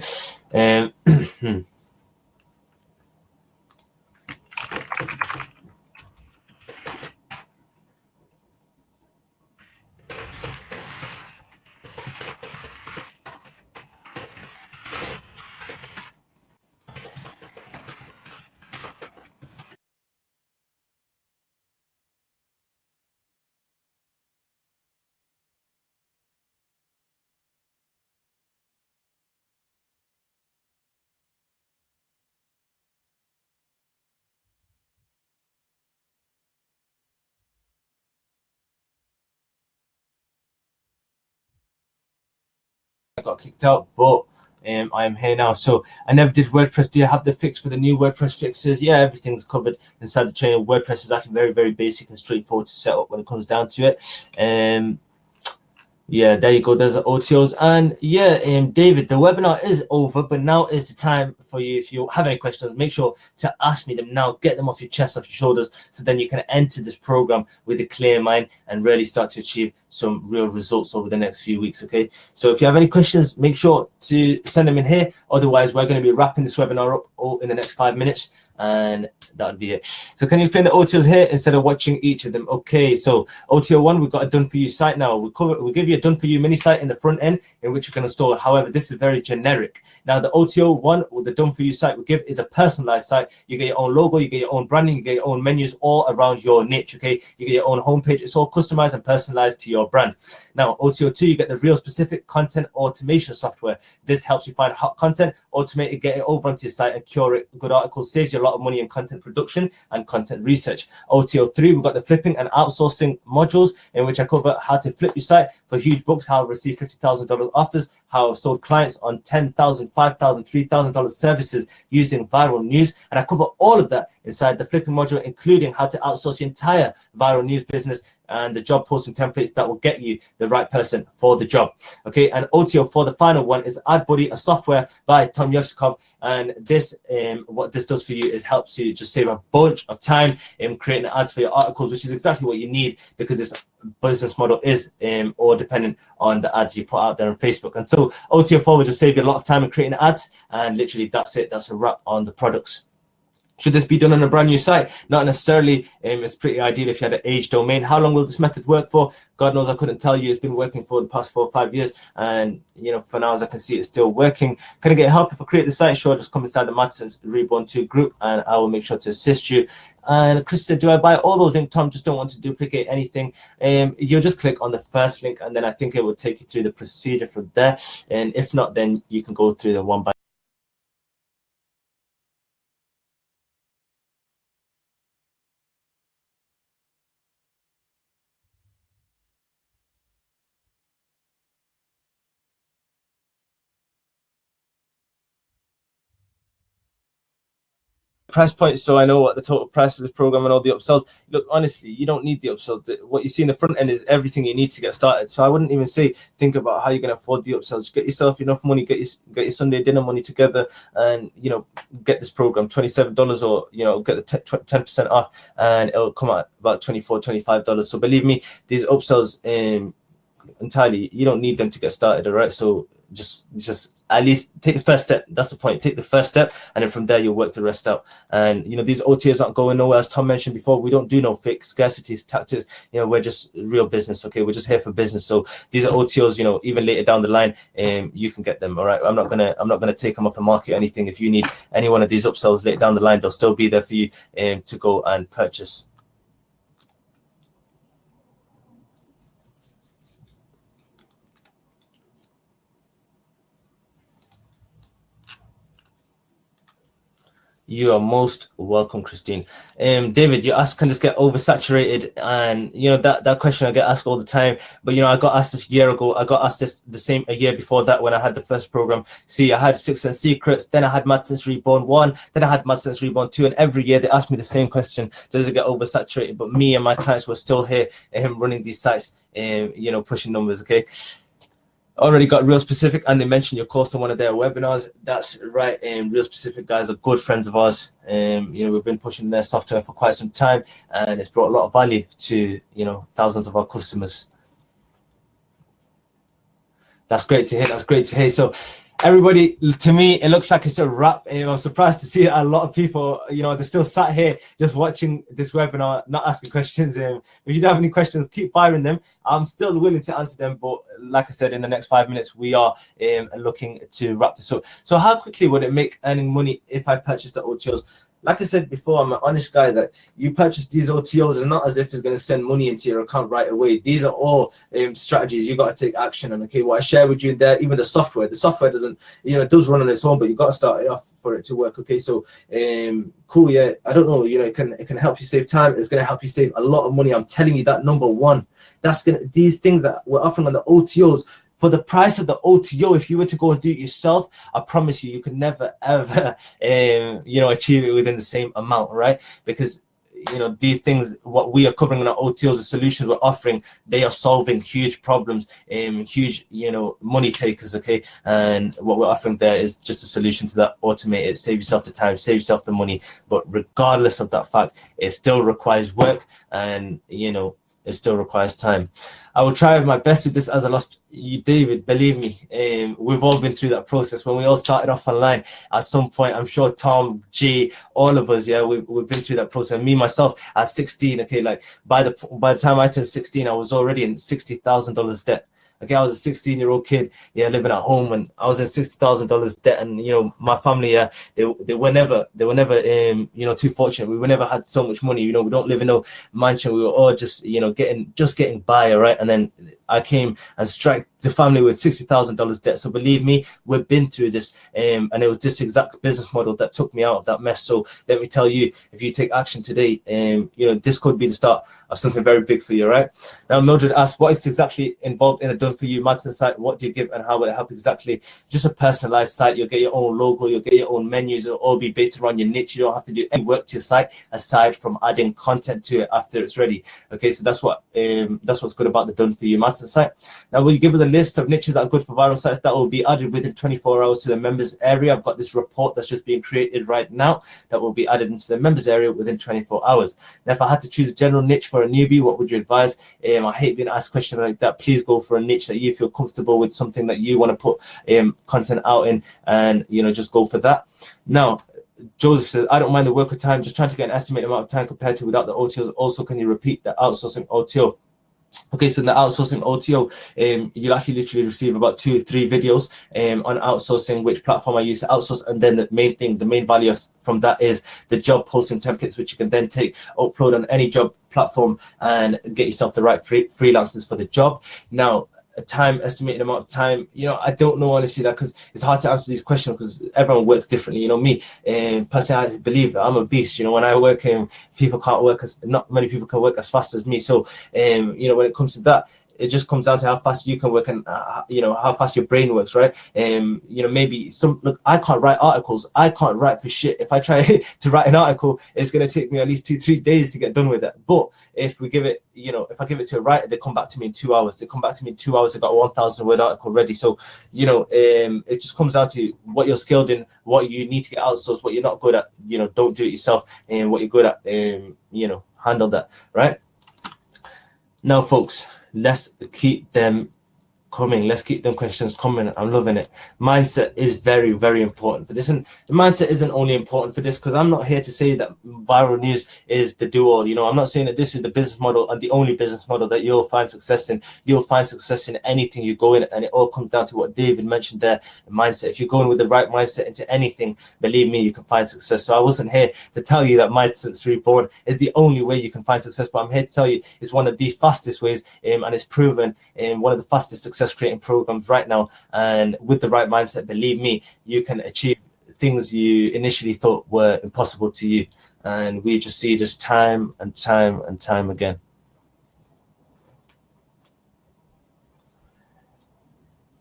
got kicked out, but I am here now. So I never did WordPress. Do you have the fix for the new WordPress fixes? Yeah, everything's covered inside the training. WordPress is actually very, very basic and straightforward to set up when it comes down to it. Yeah, there you go. There's the OTOs. And yeah, David, the webinar is over, but now is the time for you. If you have any questions, make sure to ask me them now. Get them off your chest, off your shoulders, so then you can enter this program with a clear mind and really start to achieve some real results over the next few weeks. Okay, so if you have any questions, make sure to send them in here. Otherwise, we're going to be wrapping this webinar up in the next 5 minutes, and that would be it. So can you explain the OTOs here instead of watching each of them? Okay, so OTO 1, we've got a done for you site now. We'll give you a done for you mini site in the front end in which you can install. However, this is very generic. Now the OTO 1 with the done for you site we give is a personalized site. You get your own logo, you get your own branding, you get your own menus all around your niche. Okay, you get your own homepage. It's all customized and personalized to your brand. Now OTO 2, you get the real specific content automation software. This helps you find hot content, automate it, get it over onto your site and curate good articles, saves you a lot of money in content production and content research. OTO 3, we've got the flipping and outsourcing modules in which I cover how to flip your site for huge books, how I've received $50,000 offers, how I've sold clients on $10,000, $5,000, $3,000 services using viral news. And I cover all of that inside the flipping module, including how to outsource your entire viral news business and the job posting templates that will get you the right person for the job. Okay, and OTO 4, the final one, is AdBuddy, a software by Tom Yevsikov. And this, what this does for you is helps you just save a bunch of time in creating ads for your articles, which is exactly what you need, because this business model is all dependent on the ads you put out there on Facebook. And so OTO 4 will just save you a lot of time in creating ads, and literally that's it. That's a wrap on the products. Should this be done on a brand new site? Not necessarily. It's pretty ideal if you had an age domain. How long will this method work for? God knows, I couldn't tell you. It's been working for the past 4 or 5 years. And, you know, for now, as I can see, it's still working. Can I get help if I create the site? Sure, just come inside the Madsense Reborn 2 group and I will make sure to assist you. And Chris said, do I buy all those links? Tom, just don't want to duplicate anything. You'll just click on the first link and then I think it will take you through the procedure from there. And if not, then you can go through the one by price point, so I know what the total price for this program and all the upsells. Look, honestly, you don't need the upsells. What you see in the front end is everything you need to get started. So I wouldn't even say think about how you're going to afford the upsells. Get yourself enough money, get your Sunday dinner money together, and you know, get this program $27, or you know, get the 10% off, and it'll come out about $24, $25. So believe me, these upsells entirely, you don't need them to get started. All right, so just at least take the first step. That's the point. Take the first step, and then from there you'll work the rest out. And you know, these OTAs aren't going nowhere. As Tom mentioned before, we don't do no fake scarcity tactics. You know, we're just real business. Okay, we're just here for business. So these are OTOs. You know, even later down the line, you can get them. All right, I'm not gonna take them off the market or anything. If you need any one of these upsells later down the line, they'll still be there for you to go and purchase. You are most welcome, Christine. David, you asked, can this get oversaturated? And you know, that question I get asked all the time. But you know, I got asked this a year ago. I got asked this the same a year before that when I had the first program. See, I had 6 Sense Secrets, then I had Madsense Reborn 1, then I had Madsense Reborn 2, and every year they asked me the same question: does it get oversaturated? But me and my clients were still here, running these sites, you know, pushing numbers. Okay. Already got Real Specific, and they mentioned your course on one of their webinars. That's right. Real Specific guys are good friends of ours. You know, we've been pushing their software for quite some time, and it's brought a lot of value to, you know, thousands of our customers. That's great to hear. That's great to hear. So everybody, to me, it looks like it's a wrap. I'm surprised to see a lot of people, you know, they're still sat here just watching this webinar, not asking questions. If you don't have any questions, keep firing them. I'm still willing to answer them, but like I said, in the next 5 minutes, we are looking to wrap this up. So how quickly would it make earning money if I purchased the OTOs? Like I said before, I'm an honest guy. That you purchase these OTOs is not as if it's going to send money into your account right away. These are all strategies you got to take action on. Okay, what I share with you there, even the software doesn't, you know, it does run on its own, but you got to start it off for it to work. Okay, so cool, yeah. I don't know, you know, it can help you save time. It's going to help you save a lot of money. I'm telling you that. Number one, that's gonna, these things that we're offering on the OTOs, for the price of the OTO, if you were to go and do it yourself, I promise you, you could never ever, achieve it within the same amount, right? Because these things, what we are covering in our OTOs, the solutions we're offering, they are solving huge problems, huge, money takers, okay? And what we're offering there is just a solution to that. Automate it, save yourself the time, save yourself the money. But regardless of that fact, it still requires work, and it still requires time. I will try my best with this as I lost you, David. Believe me, we've all been through that process. When we all started off online, at some point, I'm sure Tom, G, all of us, yeah, we've been through that process. And me myself at 16, okay, like by the time I turned 16, I was already in $60,000 debt. Okay, I was a 16-year-old kid, yeah, living at home, and I was in $60,000 debt. And my family, yeah, they were never, too fortunate. We never had so much money. We don't live in no mansion. We were all just, getting by, all right. And then I came and struck the family with $60,000 debt. So believe me, we've been through this, and it was this exact business model that took me out of that mess. So let me tell you, if you take action today, this could be the start of something very big for you, right? Now, Mildred asked, what is exactly involved in the Done For You Madsense site? What do you give and how will it help exactly? Just a personalized site. You'll get your own logo, you'll get your own menus. It'll all be based around your niche. You don't have to do any work to your site aside from adding content to it after it's ready. Okay, so that's what's good about the Done For You Madsense site. Now, we'll give you the list of niches that are good for viral sites that will be added within 24 hours to the members area. I've got this report that's just being created right now that will be added into the members area within 24 hours. Now, if I had to choose a general niche for a newbie, what would you advise? I hate being asked questions like that. Please go for a niche that you feel comfortable with, something that you want to put content out in, and just go for that. Now, Joseph says, I don't mind the work of time, just trying to get an estimated amount of time compared to without the OTOs. Also, can you repeat the outsourcing OTO? Okay, so in the outsourcing OTO, you'll actually literally receive about 2-3 videos on outsourcing, which platform I use to outsource, and then the main value from that is the job posting templates, which you can then take, upload on any job platform, and get yourself the right freelancers for the job. Now, a time estimated amount of time, I don't know honestly, that because it's hard to answer these questions because everyone works differently. Me, personally, I believe that I'm a beast. When I work, people can't work not many people can work as fast as me. So when it comes to that, it just comes down to how fast you can work and how fast your brain works, right? Maybe I can't write articles. I can't write for shit. If I try to write an article, it's going to take me at least 2-3 days to get done with it. But if we give it, if I give it to a writer, they come back to me in 2 hours. They come back to me in 2 hours. I got a 1,000-word article ready. So it just comes down to what you're skilled in, what you need to get outsourced, what you're not good at. Don't do it yourself, and what you're good at, handle that, right? Now, folks, let's keep them coming. Let's keep them questions coming. I'm loving it. Mindset is very, very important for this. And the mindset isn't only important for this because I'm not here to say that viral news is the do-all. I'm not saying that this is the business model and the only business model that you'll find success in. You'll find success in anything you go in, and it all comes down to what David mentioned there, the mindset. If you're going with the right mindset into anything, believe me, you can find success. So I wasn't here to tell you that Madsense Reborn is the only way you can find success, but I'm here to tell you it's one of the fastest ways, and it's proven one of the fastest success creating programs right now. And with the right mindset, believe me, you can achieve things you initially thought were impossible to you. And we just see this time and time and time again.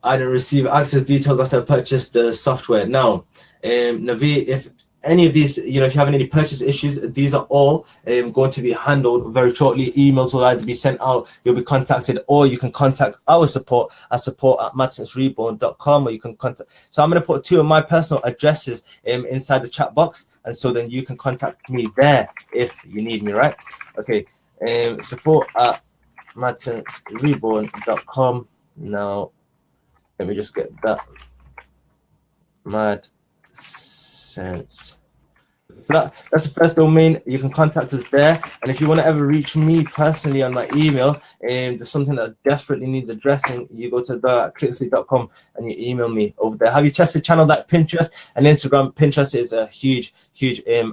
I didn't receive access details after I purchased the software. Now, Navi, if any of these, if you have any purchase issues, these are all going to be handled very shortly. Emails will either be sent out, you'll be contacted, or you can contact our support at support@madsensereborn.com, or you can contact. So I'm going to put 2 of my personal addresses inside the chat box, and so then you can contact me there if you need me, right? Okay, support@madsensereborn.com. Now, let me just get that. Madsense. So that's the first domain. You can contact us there. And if you want to ever reach me personally on my email, and there's something that desperately needs addressing, you go to clicksley.com and you email me over there. Have you tested channel like Pinterest and Instagram? Pinterest is a huge,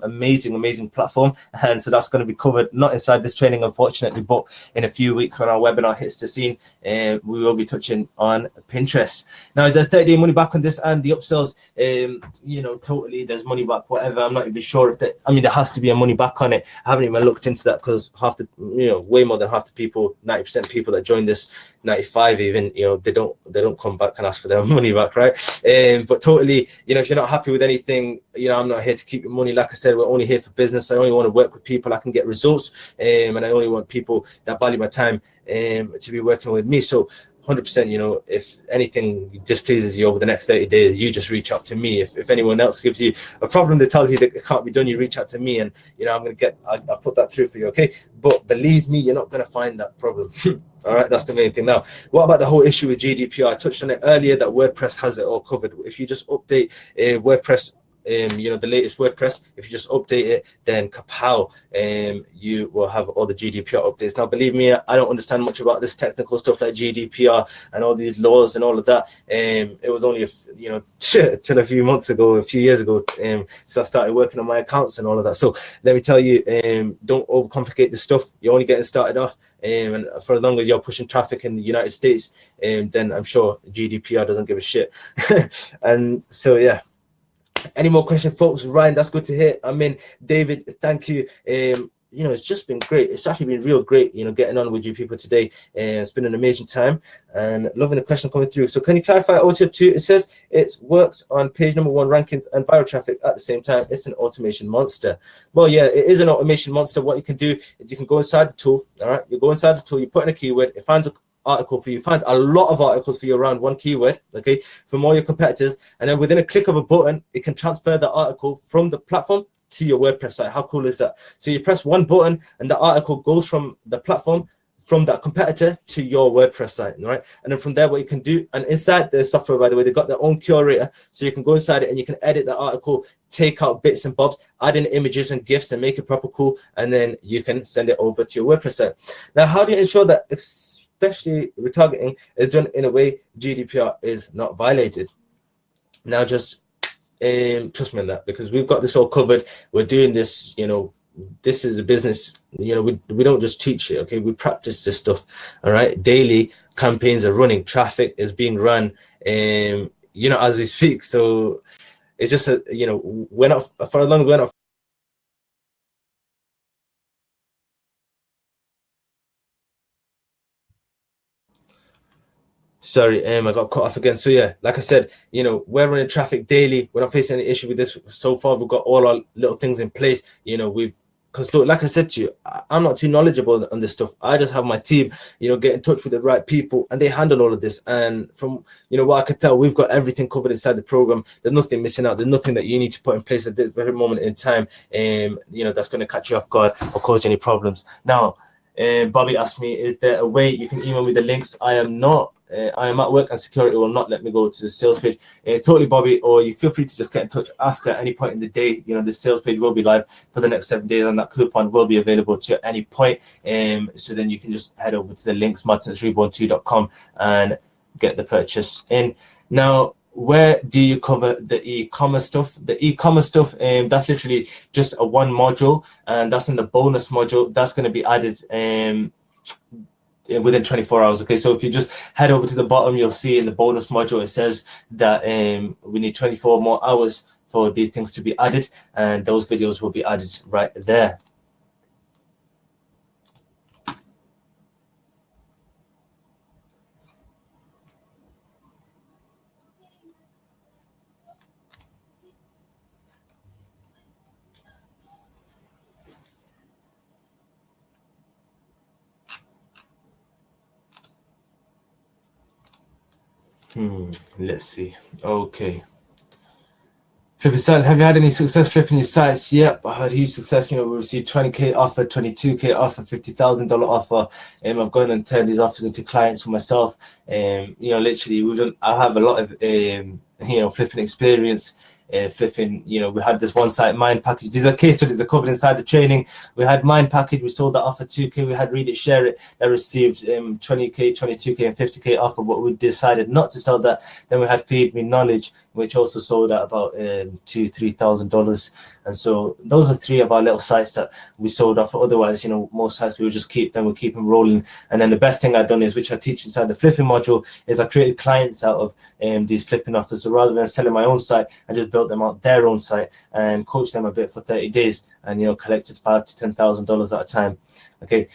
amazing platform. And so that's going to be covered, not inside this training, unfortunately, but in a few weeks when our webinar hits the scene, we will be touching on Pinterest. Now, is there 30-day money back on this and the upsells? Totally, there's money back, whatever. I'm not even sure sure if that, I mean, there has to be a money back on it. I haven't even looked into that because half the, way more than half the people, 90% of people that join this, 95 even, they don't come back and ask for their money back, right? But totally, if you're not happy with anything, I'm not here to keep your money. Like I said, we're only here for business. I only want to work with people I can get results, and I only want people that value my time to be working with me. So 100%, if anything displeases you over the next 30 days, you just reach out to me. If anyone else gives you a problem that tells you that it can't be done, you reach out to me, and I'll put that through for you, okay? But believe me, you're not going to find that problem. All right, that's the main thing. Now, what about the whole issue with GDPR? I touched on it earlier that WordPress has it all covered. If you just update WordPress, the latest WordPress, if you just update it, then kapow, you will have all the GDPR updates. Now, believe me, I don't understand much about this technical stuff like GDPR and all these laws and all of that. It was only till a few months ago, a few years ago, so I started working on my accounts and all of that. So let me tell you, don't overcomplicate this stuff. You're only getting started off, and for as long as you're pushing traffic in the United States, then I'm sure GDPR doesn't give a shit. And so yeah. Any more questions, folks? Ryan, that's good to hear. I mean, David, thank you. It's just been great. It's actually been real great, getting on with you people today. It's been an amazing time and loving the question coming through. So can you clarify OTO 2? It says it works on page number 1 rankings and viral traffic at the same time. It's an automation monster. Well, yeah, it is an automation monster. What you can do is you can go inside the tool. All right, you go inside the tool, you put in a keyword, it finds a article for you, find a lot of articles for you around one keyword, okay, from all your competitors, and then within a click of a button, it can transfer the article from the platform to your WordPress site. How cool is that? So you press one button and the article goes from the platform, from that competitor, to your WordPress site, right? And then from there, what you can do, and inside the software, by the way, they've got their own curator, so you can go inside it and you can edit the article, take out bits and bobs, add in images and GIFs and make it proper cool, and then you can send it over to your WordPress site. Now, how do you ensure that especially retargeting is done in a way GDPR is not violated? Now, just trust me on that, because we've got this all covered. We're doing this, this is a business, we don't just teach it, okay? We practice this stuff, all right? Daily campaigns are running, traffic is being run, as we speak. So it's just, we're not, for as long as we're not. Sorry, I got cut off again. So yeah, like I said, we're running traffic daily. We're not facing any issue with this so far. We've got all our little things in place. Because like I said to you, I'm not too knowledgeable on this stuff. I just have my team, get in touch with the right people, and they handle all of this. And from what I can tell, we've got everything covered inside the program. There's nothing missing out. There's nothing that you need to put in place at this very moment in time, that's going to catch you off guard or cause you any problems. Now, Bobby asked me, is there a way you can email me the links? I am at work and security will not let me go to the sales page. Totally, Bobby, or you feel free to just get in touch after any point in the day. The sales page will be live for the next 7 days, and that coupon will be available to at any point. So then you can just head over to the links, madsense2.com, and get the purchase in. Now, where do you cover the e-commerce stuff? The e-commerce stuff, that's literally just a one module, and that's in the bonus module. That's going to be added within 24 hours. Okay, so if you just head over to the bottom, you'll see in the bonus module it says that we need 24 more hours for these things to be added, and those videos will be added right there. Let's see. Okay. Flipping sites. Have you had any success flipping your sites? Yep, I had huge success. We received 20K offer, 22K offer, $50,000 offer. I've gone and turned these offers into clients for myself. Literally, I have a lot of flipping experience. Flipping, we had this one site mind package. These are case studies that are covered inside the training. We had mind package, we sold that offer 2K. We had read it, share it, that received 20K, 22K, and 50K offer, but we decided not to sell that. Then we had feed me knowledge, which also sold at about $2,000-3,000. And so those are 3 of our little sites that we sold off. Otherwise, most sites we would just keep them, we keep them rolling. And then the best thing I've done is, which I teach inside the flipping module, is I created clients out of these flipping offers. So rather than selling my own site, I just built them out their own site and coached them a bit for 30 days and, you know, collected $5,000 to $10,000 at a time. Okay.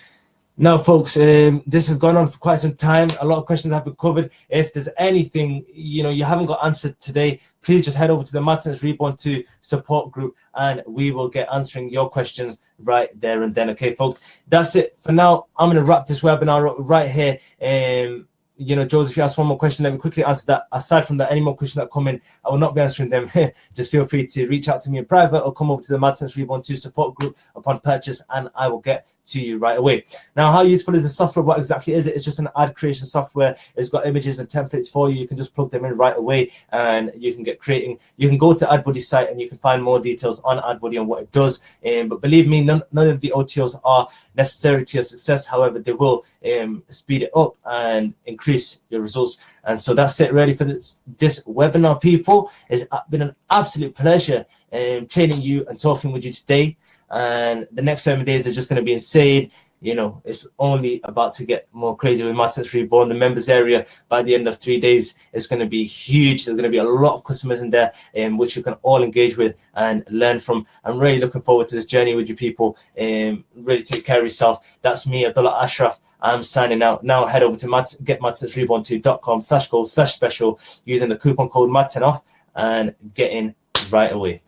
Now, folks, this has gone on for quite some time. A lot of questions have been covered. If there's anything, you know, you haven't got answered today, please just head over to the Madsense Reborn 2 support group and we will get answering your questions right there and then. Okay, folks, that's it for now. I'm going to wrap this webinar up right here. You know, Joseph, if you ask one more question, let me quickly answer that. Aside from that, any more questions that come in, I will not be answering them. Just feel free to reach out to me in private or come over to the Madsense Reborn 2 support group upon purchase and I will get to you right away. Now, how useful is the software? What exactly is it? It's just an ad creation software. It's got images and templates for you. You can just plug them in right away and you can get creating. You can go to AdBuddy's site and you can find more details on AdBuddy and what it does. But believe me, none of the OTOs are necessary to your success. However, they will speed it up and increase your results. And so that's it really for this webinar, people. It's been an absolute pleasure training you and talking with you today. And the next 7 days is just going to be insane. You know, it's only about to get more crazy with Madsense Reborn. The members area by the end of 3 days is going to be huge. There's going to be a lot of customers in there which you can all engage with and learn from. I'm really looking forward to this journey with you people. Really take care of yourself. That's me, Abdullah Ashraf. I'm signing out. Now head over to getmadsense312.com/gold/special using the coupon code MAD10OFF and get in right away.